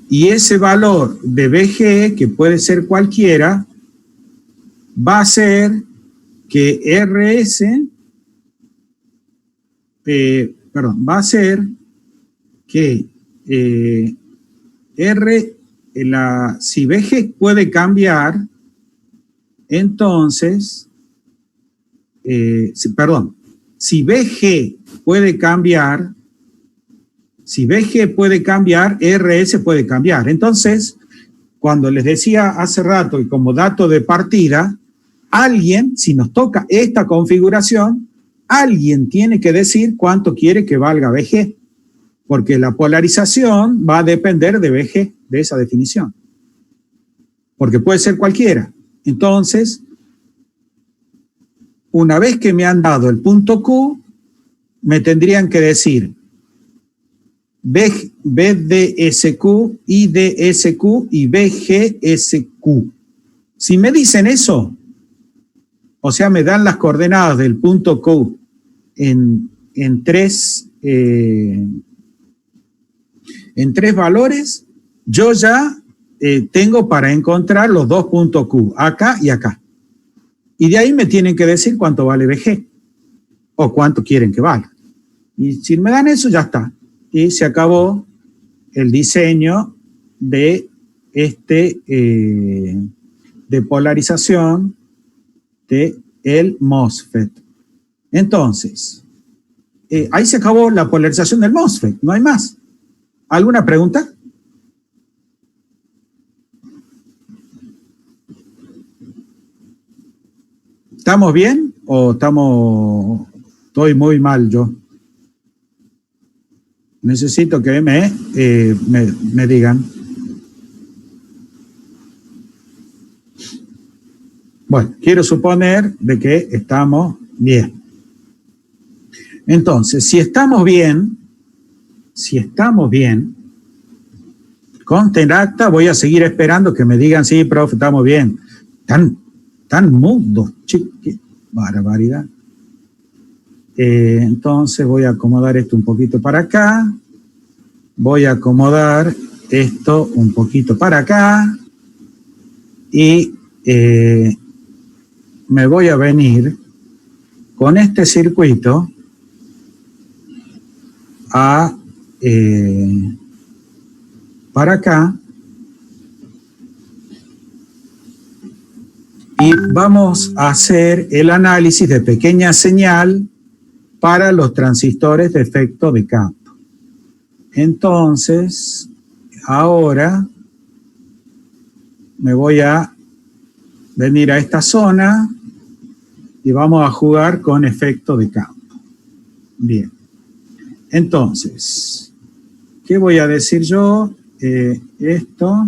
Y ese valor de BG, que puede ser cualquiera, va a ser que si BG puede cambiar, entonces, si BG puede cambiar, RS puede cambiar. Entonces, cuando les decía hace rato y como dato de partida, alguien, si nos toca esta configuración, alguien tiene que decir cuánto quiere que valga BG, porque la polarización va a depender de BG, de esa definición, porque puede ser cualquiera. Entonces, una vez que me han dado el punto Q, me tendrían que decir BDSQ, IDSQ y BGSQ. Si me dicen eso, o sea, me dan las coordenadas del punto Q en tres valores, yo ya tengo para encontrar los dos puntos Q, acá y acá. Y de ahí me tienen que decir cuánto vale BG o cuánto quieren que valga. Y si me dan eso, ya está. Y se acabó el diseño de de polarización de el MOSFET. Entonces, ahí se acabó la polarización del MOSFET, no hay más. ¿Alguna pregunta? ¿Estamos bien o estoy muy mal yo? Necesito que me digan. Bueno, quiero suponer de que estamos bien. Entonces, si estamos bien, con Tenacta voy a seguir esperando que me digan, sí, profe, estamos bien. Tan mudos, qué barbaridad. Entonces voy a acomodar esto un poquito para acá. Voy a acomodar esto un poquito para acá. Y me voy a venir con este circuito para acá y vamos a hacer el análisis de pequeña señal para los transistores de efecto de campo. Entonces, ahora me voy a venir a esta zona y vamos a jugar con efecto de campo. Bien. Entonces, ¿qué voy a decir yo? Esto.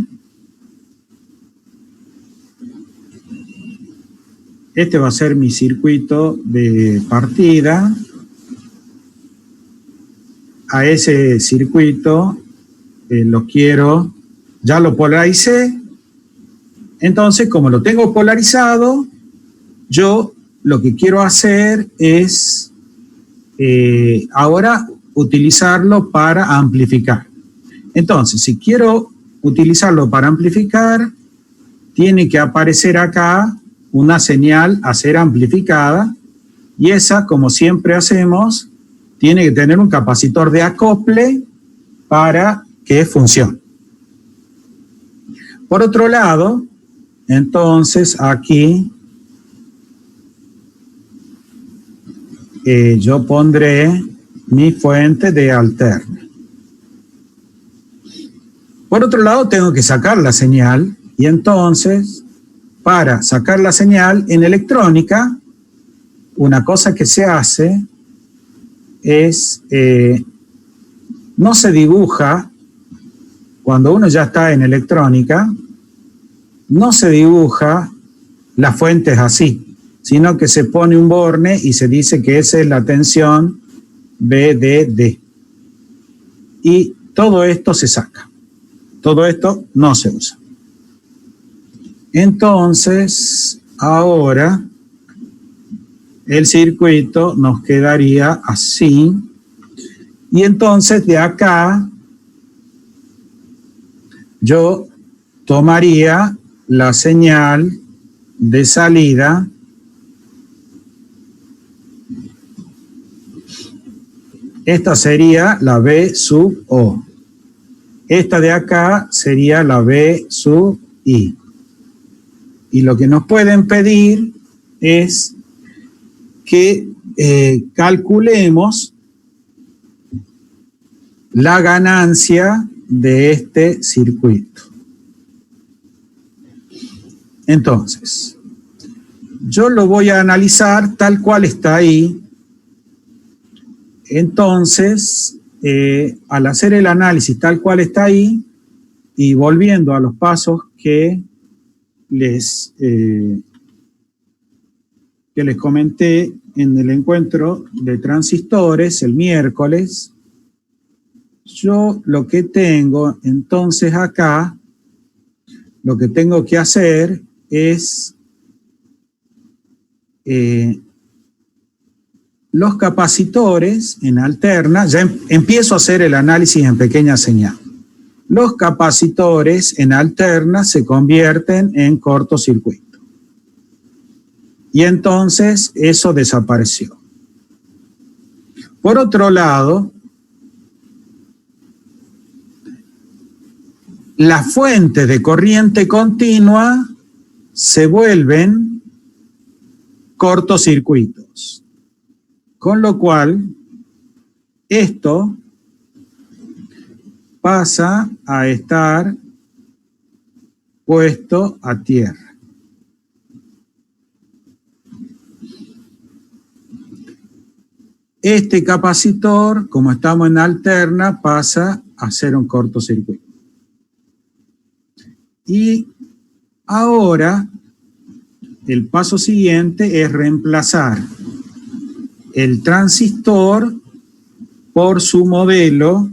Este va a ser mi circuito de partida. A ese circuito lo quiero, ya lo polaricé. Entonces, como lo tengo polarizado, yo lo que quiero hacer es ahora utilizarlo para amplificar. Entonces, si quiero utilizarlo para amplificar, tiene que aparecer acá una señal a ser amplificada y esa, como siempre hacemos, tiene que tener un capacitor de acople para que funcione. Por otro lado, entonces aquí yo pondré mi fuente de alterna. Por otro lado, tengo que sacar la señal y entonces, para sacar la señal en electrónica, una cosa que se hace es, no se dibuja, cuando uno ya está en electrónica, no se dibuja las fuentes así, sino que se pone un borne y se dice que esa es la tensión VDD. Y todo esto se saca. Todo esto no se usa. Entonces, ahora el circuito nos quedaría así. Y entonces de acá yo tomaría la señal de salida esta sería la B sub O. Esta de acá sería la B sub I. Y lo que nos pueden pedir es que calculemos la ganancia de este circuito. Entonces, yo lo voy a analizar tal cual está ahí. Entonces, al hacer el análisis tal cual está ahí y volviendo a los pasos que les comenté en el encuentro de transistores el miércoles, yo lo que tengo entonces acá, lo que tengo que hacer es los capacitores en alterna, ya empiezo a hacer el análisis en pequeña señal. Los capacitores en alterna se convierten en cortocircuito. Y entonces eso desapareció. Por otro lado, las fuentes de corriente continua se vuelven cortocircuitos. Con lo cual, esto pasa a estar puesto a tierra. Este capacitor, como estamos en alterna, pasa a ser un cortocircuito. Y ahora, el paso siguiente es reemplazar el transistor por su modelo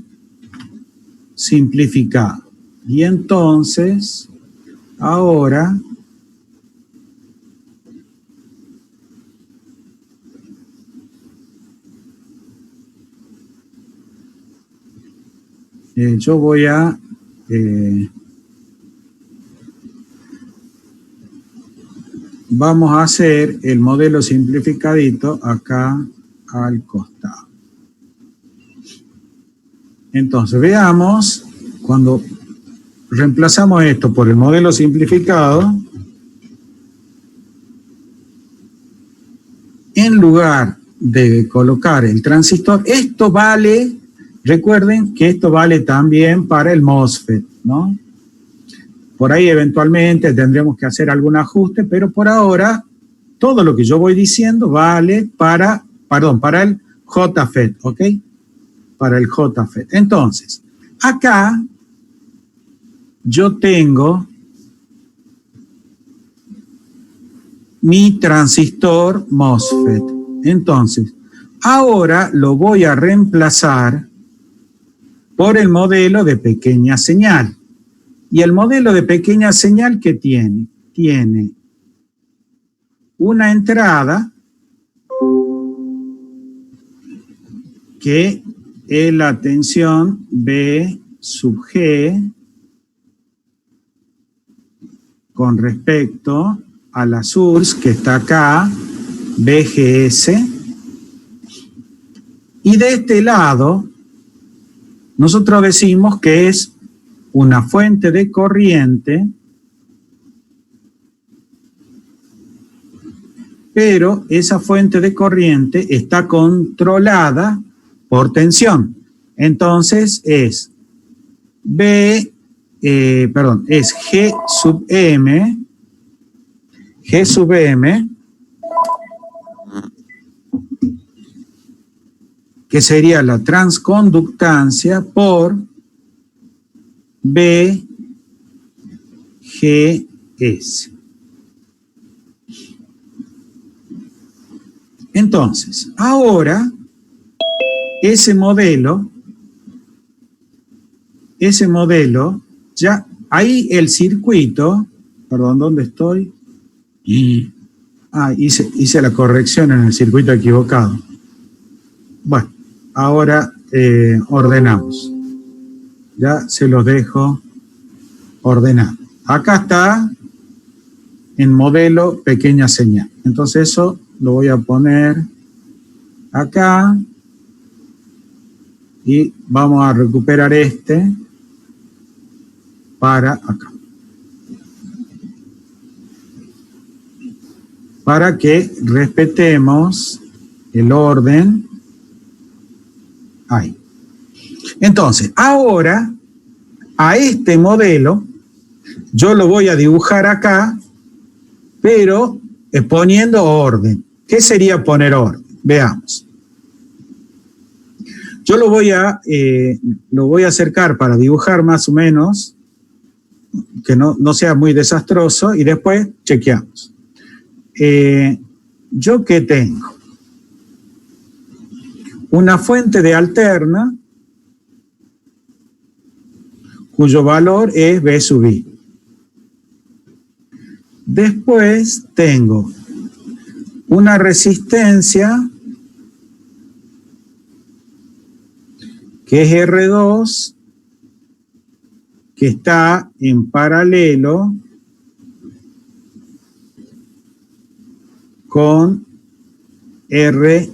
simplificado. Y entonces, ahora, yo voy a vamos a hacer el modelo simplificadito acá al costado. Entonces, veamos, cuando reemplazamos esto por el modelo simplificado, en lugar de colocar el transistor, esto vale, recuerden que esto vale también para el MOSFET, ¿no? Por ahí eventualmente tendremos que hacer algún ajuste, pero por ahora todo lo que yo voy diciendo vale para el JFET, ¿ok? Para el JFET. Entonces, acá yo tengo mi transistor MOSFET. Entonces, ahora lo voy a reemplazar por el modelo de pequeña señal. Y el modelo de pequeña señal, ¿qué tiene? Tiene una entrada que es la tensión B sub G con respecto a la source que está acá, BGS. Y de este lado, nosotros decimos que es una fuente de corriente, pero esa fuente de corriente está controlada por tensión. Entonces es es G sub M, que sería la transconductancia por BGS. Entonces, ahora ese modelo, ya ahí el circuito, perdón, ¿dónde estoy? Hice la corrección en el circuito equivocado. Bueno, ahora ordenamos. Ya se los dejo ordenado. Acá está en modelo pequeña señal. Entonces eso lo voy a poner acá y vamos a recuperar este para acá. Para que respetemos el orden. Ahí. Entonces, ahora, a este modelo, yo lo voy a dibujar acá, pero poniendo orden. ¿Qué sería poner orden? Veamos. Yo lo voy a acercar para dibujar más o menos, que no sea muy desastroso, y después chequeamos. ¿Yo qué tengo? Una fuente de alterna, cuyo valor es B sub I. Después tengo una resistencia que es R2, que está en paralelo con R1.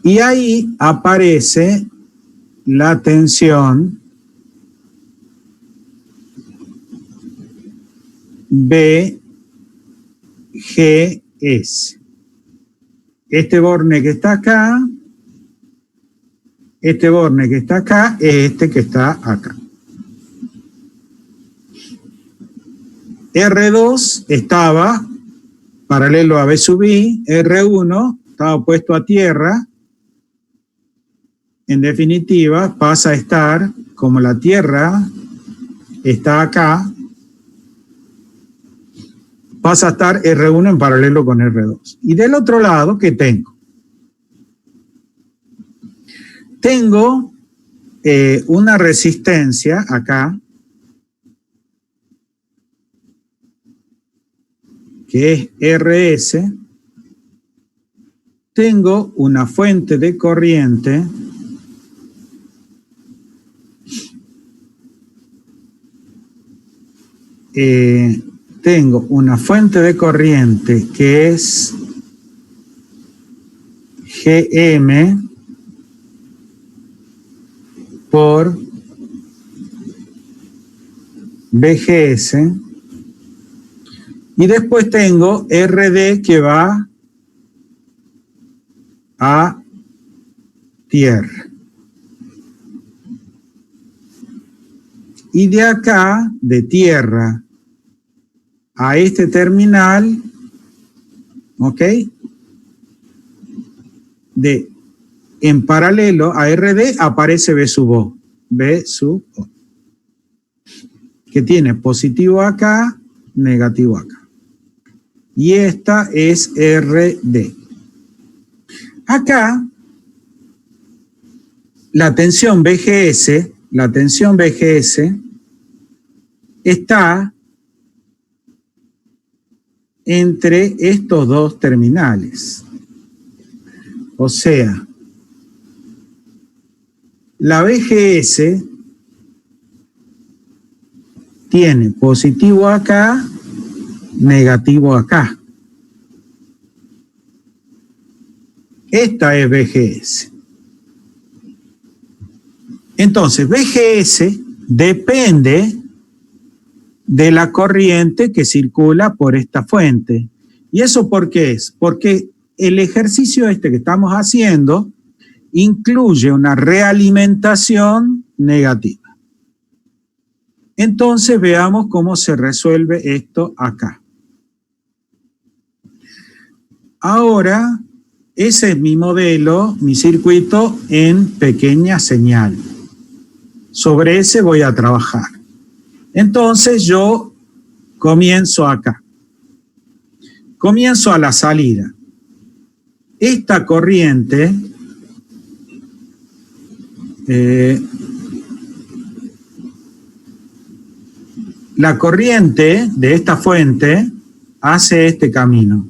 Y ahí aparece la tensión BGS. Este borne que está acá, es este que está acá. R2 estaba paralelo a B sub I, R1 estaba puesto a tierra. En definitiva, pasa a estar, como la Tierra está acá, pasa a estar R1 en paralelo con R2. Y del otro lado, ¿qué tengo? Tengo una resistencia acá, que es RS. Tengo una fuente de corriente tengo una fuente de corriente que es GM por BGS, y después tengo RD que va a tierra. Y de acá, de tierra a este terminal, ¿ok? En paralelo a RD aparece B sub O. B sub O. Que tiene positivo acá, negativo acá. Y esta es RD. Acá, la tensión BGS está entre estos dos terminales. O sea, la BGS tiene positivo acá, negativo acá. Esta es BGS. Entonces, BGS depende de la corriente que circula por esta fuente. ¿Y eso por qué es? Porque el ejercicio que estamos haciendo incluye una realimentación negativa. Entonces, veamos cómo se resuelve esto acá. Ahora, ese es mi modelo, mi circuito en pequeña señal. Sobre ese voy a trabajar. Entonces yo comienzo acá. Comienzo a la salida. Esta corriente la corriente de esta fuente hace este camino.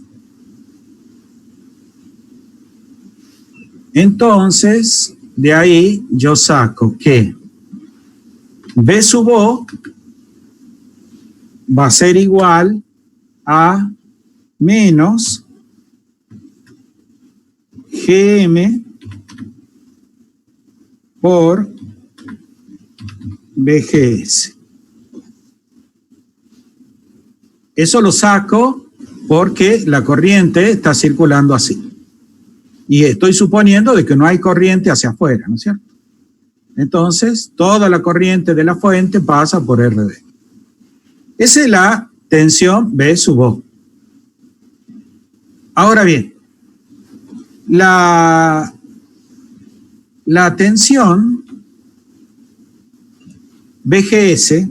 Entonces, de ahí yo saco que B sub O va a ser igual a menos GM por BGS. Eso lo saco porque la corriente está circulando así. Y estoy suponiendo de que no hay corriente hacia afuera, ¿no es cierto? Entonces, toda la corriente de la fuente pasa por RD. Esa es la tensión B sub O. Ahora bien, la tensión BGS,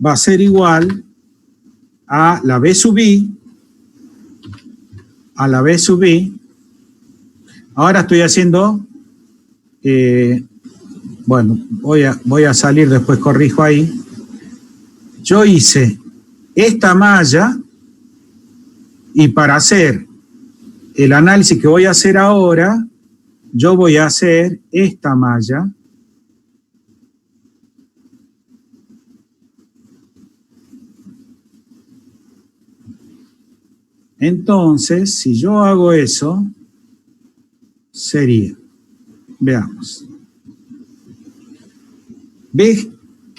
va a ser igual a la B sub I, Ahora estoy haciendo, bueno, voy a salir, después corrijo ahí. Yo hice esta malla y para hacer el análisis que voy a hacer ahora, yo voy a hacer esta malla. Entonces, si yo hago eso, sería, veamos,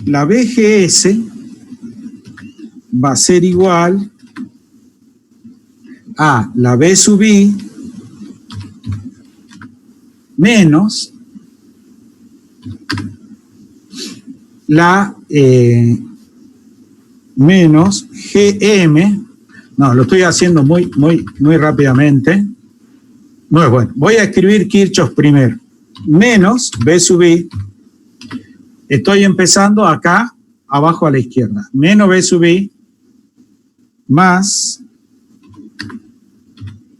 la BGS va a ser igual a la B sub I menos la menos GM. No, lo estoy haciendo muy rápidamente. No es bueno. Voy a escribir Kirchhoff primero. Menos B sub I. Estoy empezando acá abajo a la izquierda. Menos B sub I más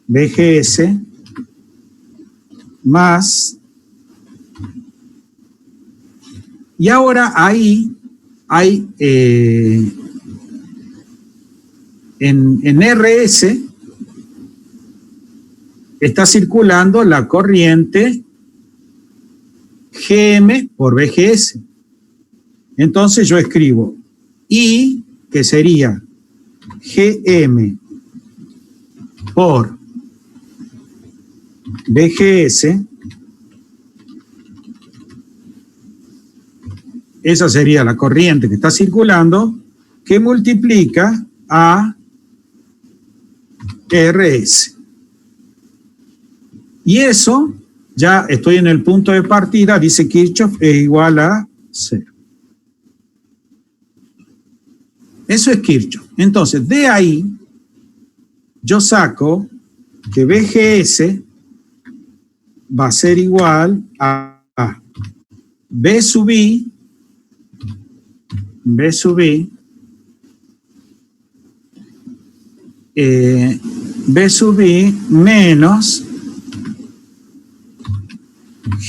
BGS más. Y ahora ahí hay en RS está circulando la corriente GM por BGS. Entonces yo escribo I, que sería GM por BGS. Esa sería la corriente que está circulando, que multiplica a RS. Y eso, ya estoy en el punto de partida, dice Kirchhoff, es igual a 0. Eso es Kirchhoff. Entonces, de ahí, yo saco que BGS va a ser igual a B sub I, B sub I, B sub I menos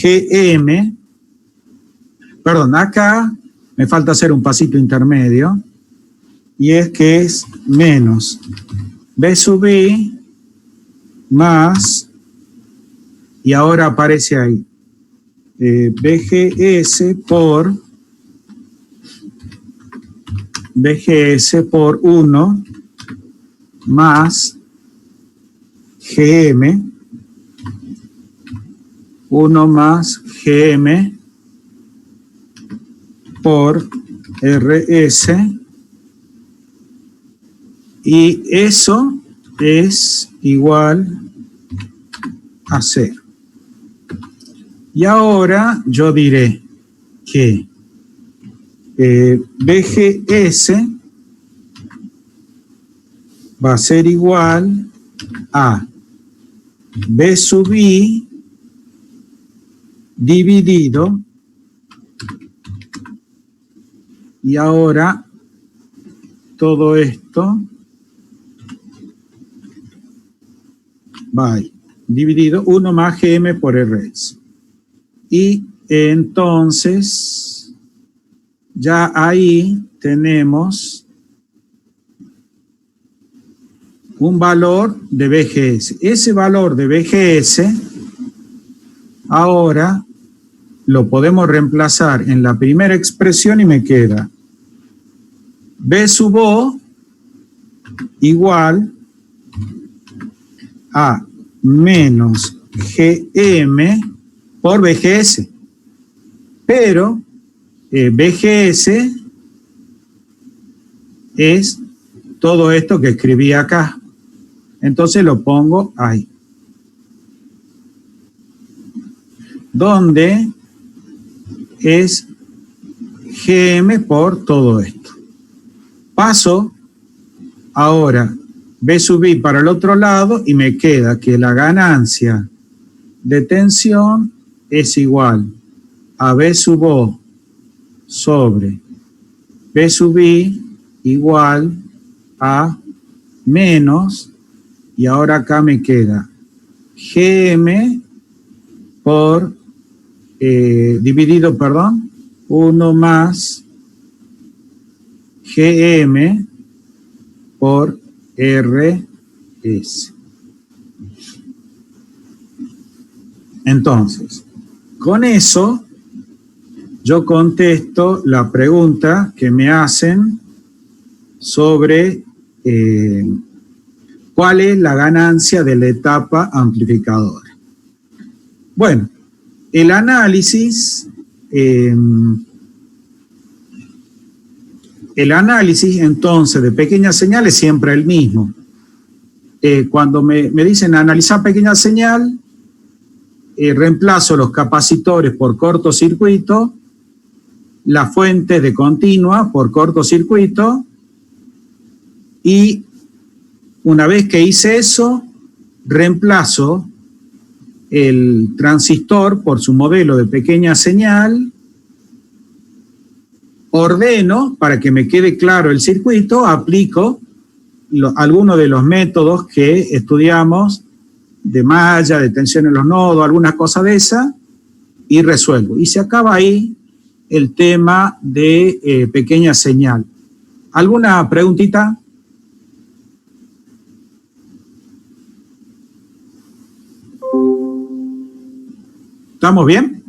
GM, perdón, acá me falta hacer un pasito intermedio, y es que es menos B sub I más, y ahora aparece ahí, BGS por 1 más GM, 1 más GM por RS, y eso es igual a 0. Y ahora yo diré que BGS va a ser igual a B sub I dividido, y ahora todo esto va ahí, dividido 1 más GM por RS. Y entonces ya ahí tenemos un valor de BGS. Ese valor de BGS ahora lo podemos reemplazar en la primera expresión y me queda B sub O igual a menos GM por BGS. Pero BGS es todo esto que escribí acá. Entonces lo pongo ahí. Donde es GM por todo esto. Paso ahora B sub I para el otro lado y me queda que la ganancia de tensión es igual a B sub O sobre B sub I igual a menos, y ahora acá me queda GM por dividido, 1 más GM por RS. Entonces, con eso yo contesto la pregunta que me hacen sobre cuál es la ganancia de la etapa amplificadora. Bueno, el análisis entonces de pequeñas señales siempre el mismo. Cuando me dicen analizar pequeña señal, reemplazo los capacitores por cortocircuito, la fuente de continua por cortocircuito, y una vez que hice eso, reemplazo el transistor por su modelo de pequeña señal ordeno para que me quede claro el circuito, aplico algunos de los métodos que estudiamos de malla, de tensión en los nodos, algunas cosas de esas, y resuelvo. Y se acaba ahí el tema de pequeña señal. ¿Alguna preguntita? ¿Estamos bien?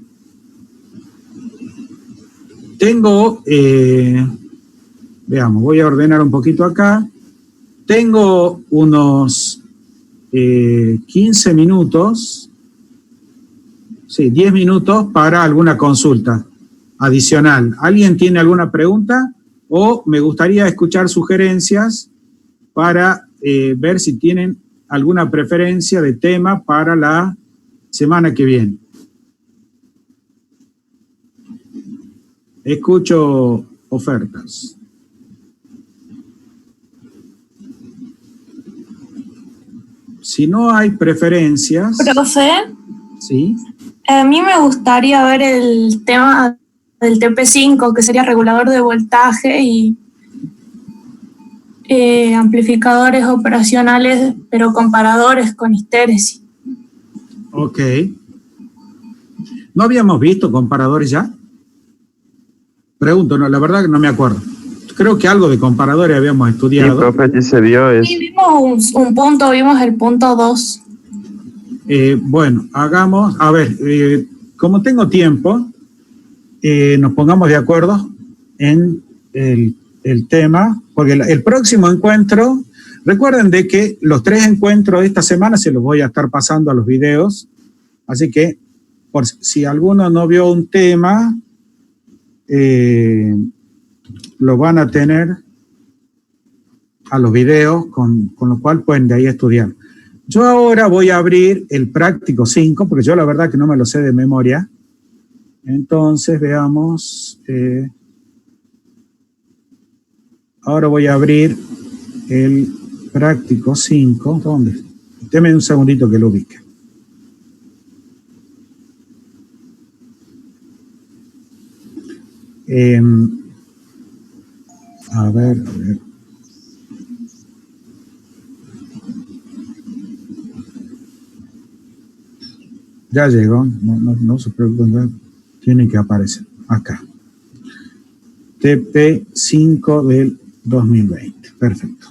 Tengo, veamos, voy a ordenar un poquito acá. Tengo unos 15 minutos, sí, 10 minutos para alguna consulta adicional. ¿Alguien tiene alguna pregunta? O me gustaría escuchar sugerencias para ver si tienen alguna preferencia de tema para la semana que viene. Escucho ofertas. Si no hay preferencias... Profe, sí. a mí me gustaría ver el tema del TP5, que sería regulador de voltaje y amplificadores operacionales, pero comparadores con histéresis. Ok. ¿No habíamos visto comparadores ya? Pregunto, no, la verdad que no me acuerdo. Creo que algo de comparadores habíamos estudiado. Sí, profe, sí se vio eso. Sí, vimos un punto, vimos el punto 2. Bueno, hagamos, a ver, como tengo tiempo, nos pongamos de acuerdo en el tema, porque el próximo encuentro, recuerden de que los 3 encuentros de esta semana se los voy a estar pasando a los videos, así que por si alguno no vio un tema, lo van a tener a los videos, con lo cual pueden de ahí estudiar. Yo ahora voy a abrir el práctico 5, porque yo la verdad que no me lo sé de memoria. Entonces, veamos. Ahora voy a abrir el práctico 5. ¿Dónde? Deme un segundito que lo ubique. A ver. Ya llegó, no se preocupen, tiene que aparecer acá. TP5 del 2020, perfecto.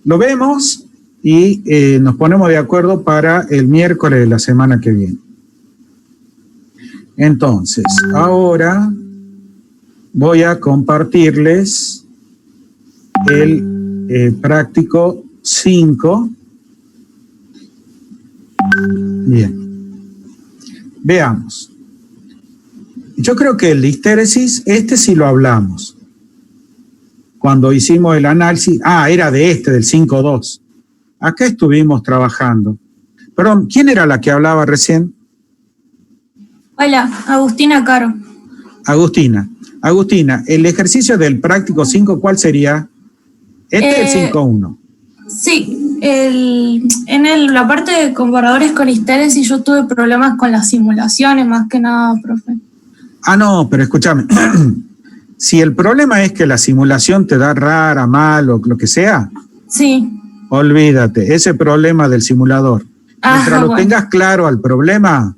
Lo vemos y nos ponemos de acuerdo para el miércoles de la semana que viene. Entonces, ahora voy a compartirles el práctico 5. Bien. Veamos. Yo creo que el de histéresis, este sí lo hablamos. Cuando hicimos el análisis, era de del 5.2. Acá estuvimos trabajando. Perdón, ¿quién era la que hablaba recién? Hola, Agustina Caro. Agustina, el ejercicio del práctico 5, ¿cuál sería? Este es el 5.1. Sí, la parte de comparadores con histéresis yo tuve problemas con las simulaciones, más que nada, profe. No, pero escúchame. Si el problema es que la simulación te da rara, mal o lo que sea, sí, olvídate, ese problema del simulador. Mientras lo tengas claro al problema,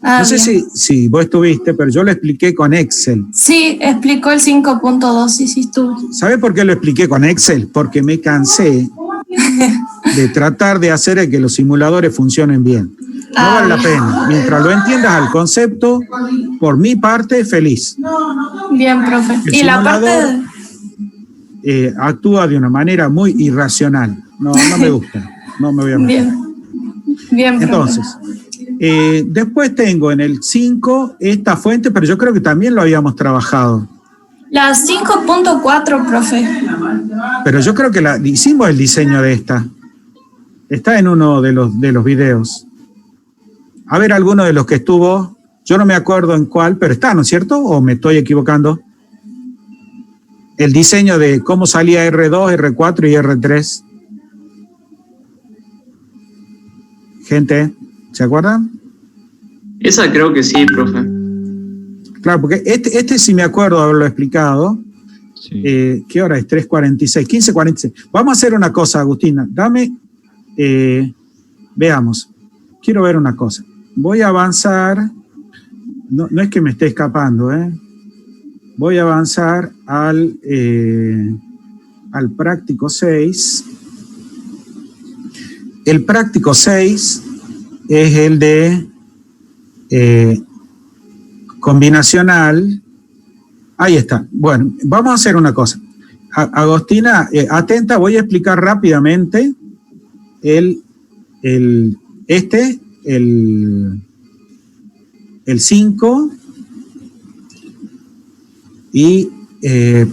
no sé si vos estuviste, pero yo lo expliqué con Excel. Sí, explicó el 5.2, sí estuve. ¿Sabés por qué lo expliqué con Excel? Porque me cansé de tratar de hacer que los simuladores funcionen bien. No vale la pena. Mientras lo entiendas al concepto, por mi parte, feliz. Bien, profe. El simulador actúa de una manera muy irracional. No me gusta. No me voy a meter. Bien, entonces, después tengo en el 5 esta fuente, pero yo creo que también lo habíamos trabajado. La 5.4, profe. Pero yo creo que hicimos el diseño de esta. Está en uno de los videos. A ver, alguno de los que estuvo, yo no me acuerdo en cuál, pero está, ¿no es cierto? ¿O me estoy equivocando? El diseño de cómo salía R2, R4 y R3. Gente, ¿se acuerdan? Esa creo que sí, profe. Claro, porque este sí me acuerdo de haberlo explicado. Sí. ¿Qué hora es? 3:46, 15:46. Vamos a hacer una cosa, Agustina. Veamos. Quiero ver una cosa. Voy a avanzar. No es que me esté escapando, ¿eh? Voy a avanzar al práctico 6. El práctico 6 es el de combinacional. Ahí está. Bueno, vamos a hacer una cosa. Agostina, atenta, voy a explicar rápidamente el 5 y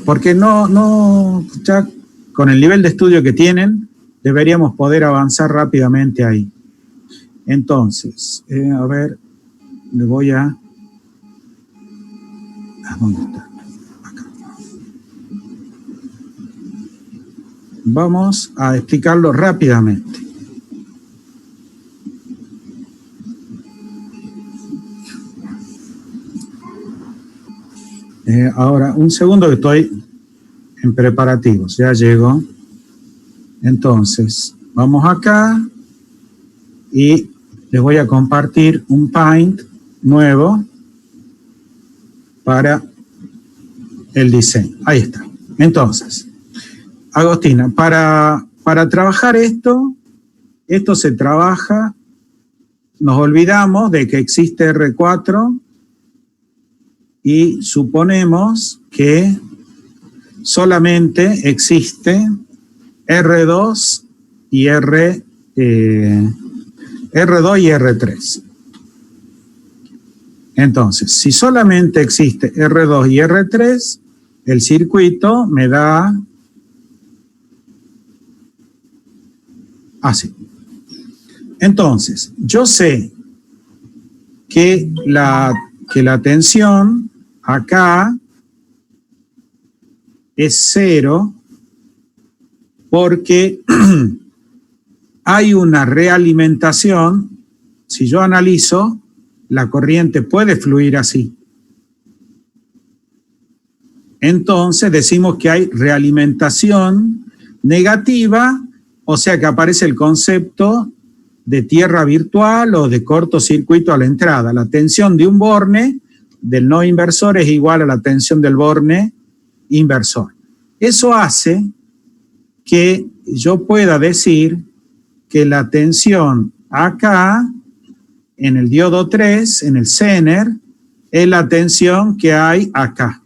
porque no, ya con el nivel de estudio que tienen, deberíamos poder avanzar rápidamente ahí. Entonces, a ver, le voy a... ¿Dónde está? Acá. Vamos a explicarlo rápidamente. Ahora, un segundo que estoy en preparativos, ya llego. Entonces, vamos acá y les voy a compartir un Paint nuevo para el diseño. Ahí está. Entonces, Agostina, para trabajar esto se trabaja, nos olvidamos de que existe R4 y suponemos que solamente existe R2 y R3. Entonces, si solamente existe R2 y R3, el circuito me da así. Entonces, yo sé que la tensión acá es 0 porque hay una realimentación. Si yo analizo, la corriente puede fluir así. Entonces decimos que hay realimentación negativa, o sea que aparece el concepto de tierra virtual o de cortocircuito a la entrada. La tensión de un borne del no inversor es igual a la tensión del borne inversor. Eso hace que yo pueda decir que la tensión acá, en el diodo 3, en el Zener, es la tensión que hay acá.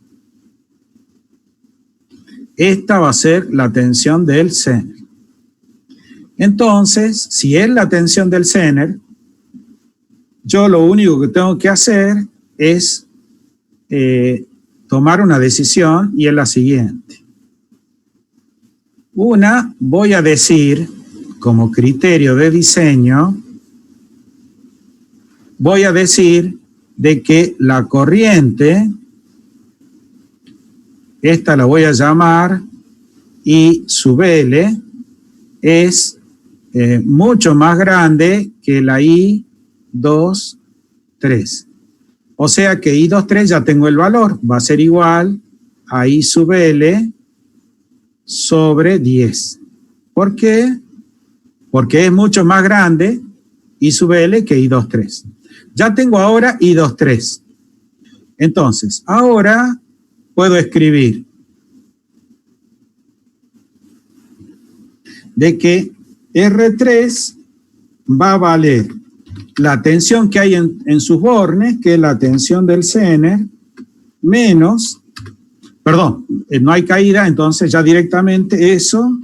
Esta va a ser la tensión del Zener. Entonces, si es la tensión del Zener, yo lo único que tengo que hacer es tomar una decisión y es la siguiente. Una, voy a decir, como criterio de diseño, voy a decir de que la corriente, esta la voy a llamar I sub L, es mucho más grande que la I2, 3. O sea que I2, 3 ya tengo el valor, va a ser igual a I sub L sobre 10. ¿Por qué? Porque es mucho más grande I sub L que I2, 3. Ya tengo ahora I2, 3. Entonces, ahora puedo escribir de que R3 va a valer la tensión que hay en sus bornes, que es la tensión del Zener, menos, perdón, no hay caída, entonces ya directamente eso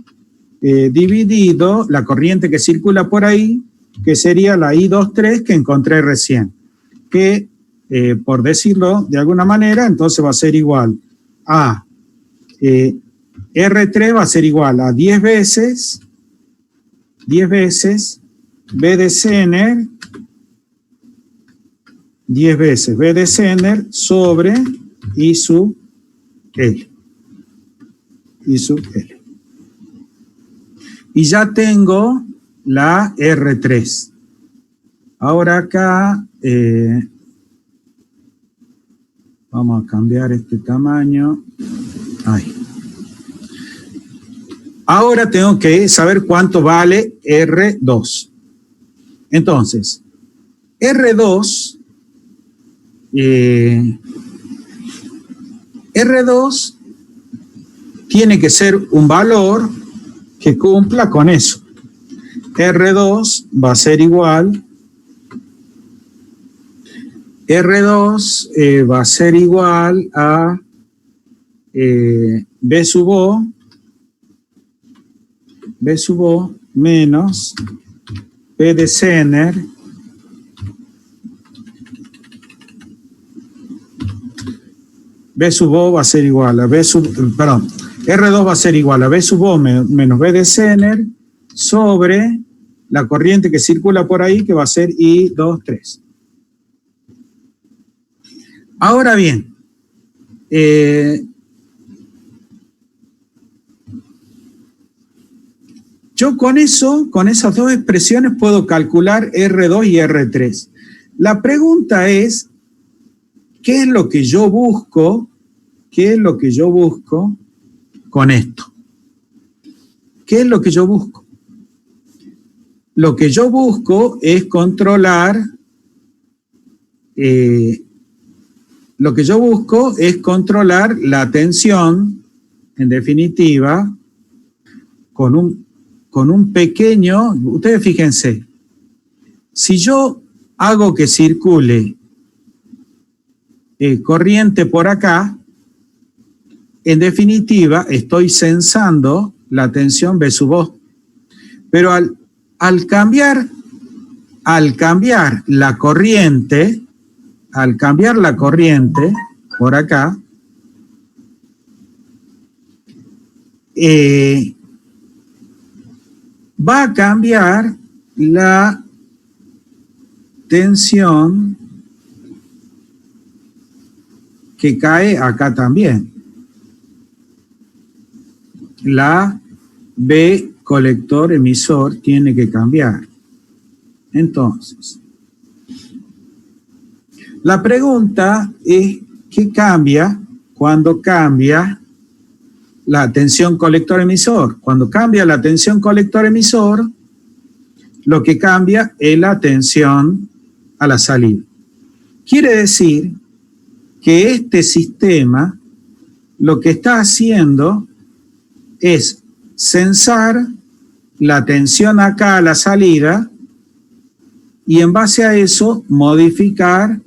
dividido la corriente que circula por ahí, que sería la I2, 3 que encontré recién, que por decirlo de alguna manera, entonces va a ser igual a R3 va a ser igual a 10 veces B de Zener, 10 veces B de Zener sobre I sub L. I sub L. Y ya tengo la R3. Ahora acá Vamos a cambiar este tamaño. Ahí. Ahora tengo que saber cuánto vale R2. Entonces, R2 tiene que ser un valor que cumpla con eso. R2 va a ser igual. R2 va a ser igual a B sub O menos P de Zener B sub O va a ser igual a R2 va a ser igual a B sub O menos B de Zener sobre la corriente que circula por ahí, que va a ser I23. Ahora bien, yo con esas dos expresiones puedo calcular R2 y R3. La pregunta es, ¿qué es lo que yo busco? ¿Qué es lo que yo busco con esto? ¿Qué es lo que yo busco? Lo que yo busco es controlar la tensión, en definitiva, con un pequeño, ustedes fíjense, si yo hago que circule corriente por acá, en definitiva estoy sensando la tensión B sub O. Pero al cambiar la corriente, por acá, va a cambiar la tensión que cae acá también. La B colector emisor tiene que cambiar. Entonces, la pregunta es, ¿qué cambia cuando cambia la tensión colector-emisor? Cuando cambia la tensión colector-emisor, lo que cambia es la tensión a la salida. Quiere decir que este sistema lo que está haciendo es censar la tensión acá a la salida y en base a eso modificar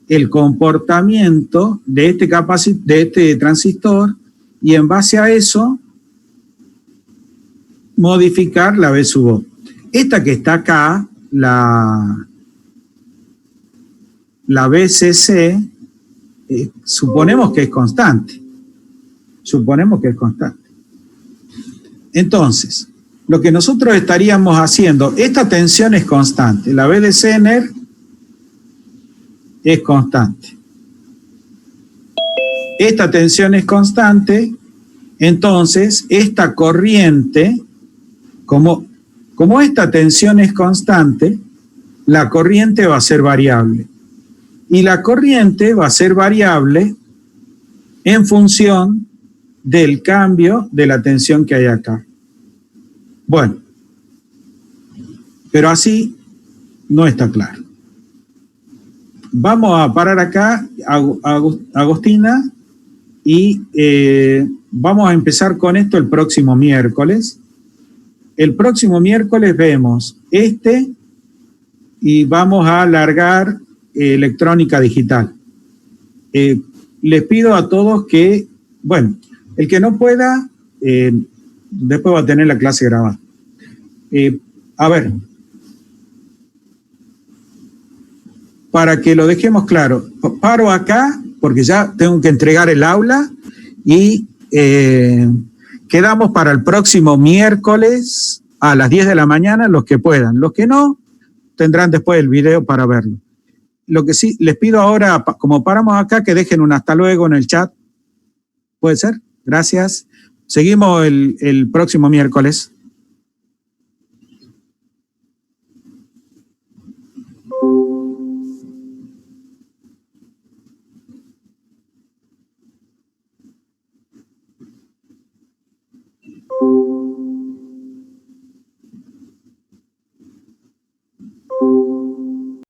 el comportamiento de este transistor y en base a eso modificar la B sub O. Esta que está acá, la BCC, suponemos que es constante. Entonces, lo que nosotros estaríamos haciendo, esta tensión es constante, la B de Zener es constante. Esta tensión es constante, entonces esta corriente, como esta tensión es constante, la corriente va a ser variable. Y la corriente va a ser variable en función del cambio de la tensión que hay acá. Bueno, pero así no está claro. Vamos a parar acá, Agostina, y vamos a empezar con esto el próximo miércoles. El próximo miércoles vemos y vamos a alargar electrónica digital. Les pido a todos que, bueno, el que no pueda, después va a tener la clase grabada. A ver, para que lo dejemos claro, paro acá porque ya tengo que entregar el aula y quedamos para el próximo miércoles a las 10 de la mañana, los que puedan. Los que no, tendrán después el video para verlo. Lo que sí, les pido ahora, como paramos acá, que dejen un hasta luego en el chat. ¿Puede ser? Gracias. Seguimos el próximo miércoles.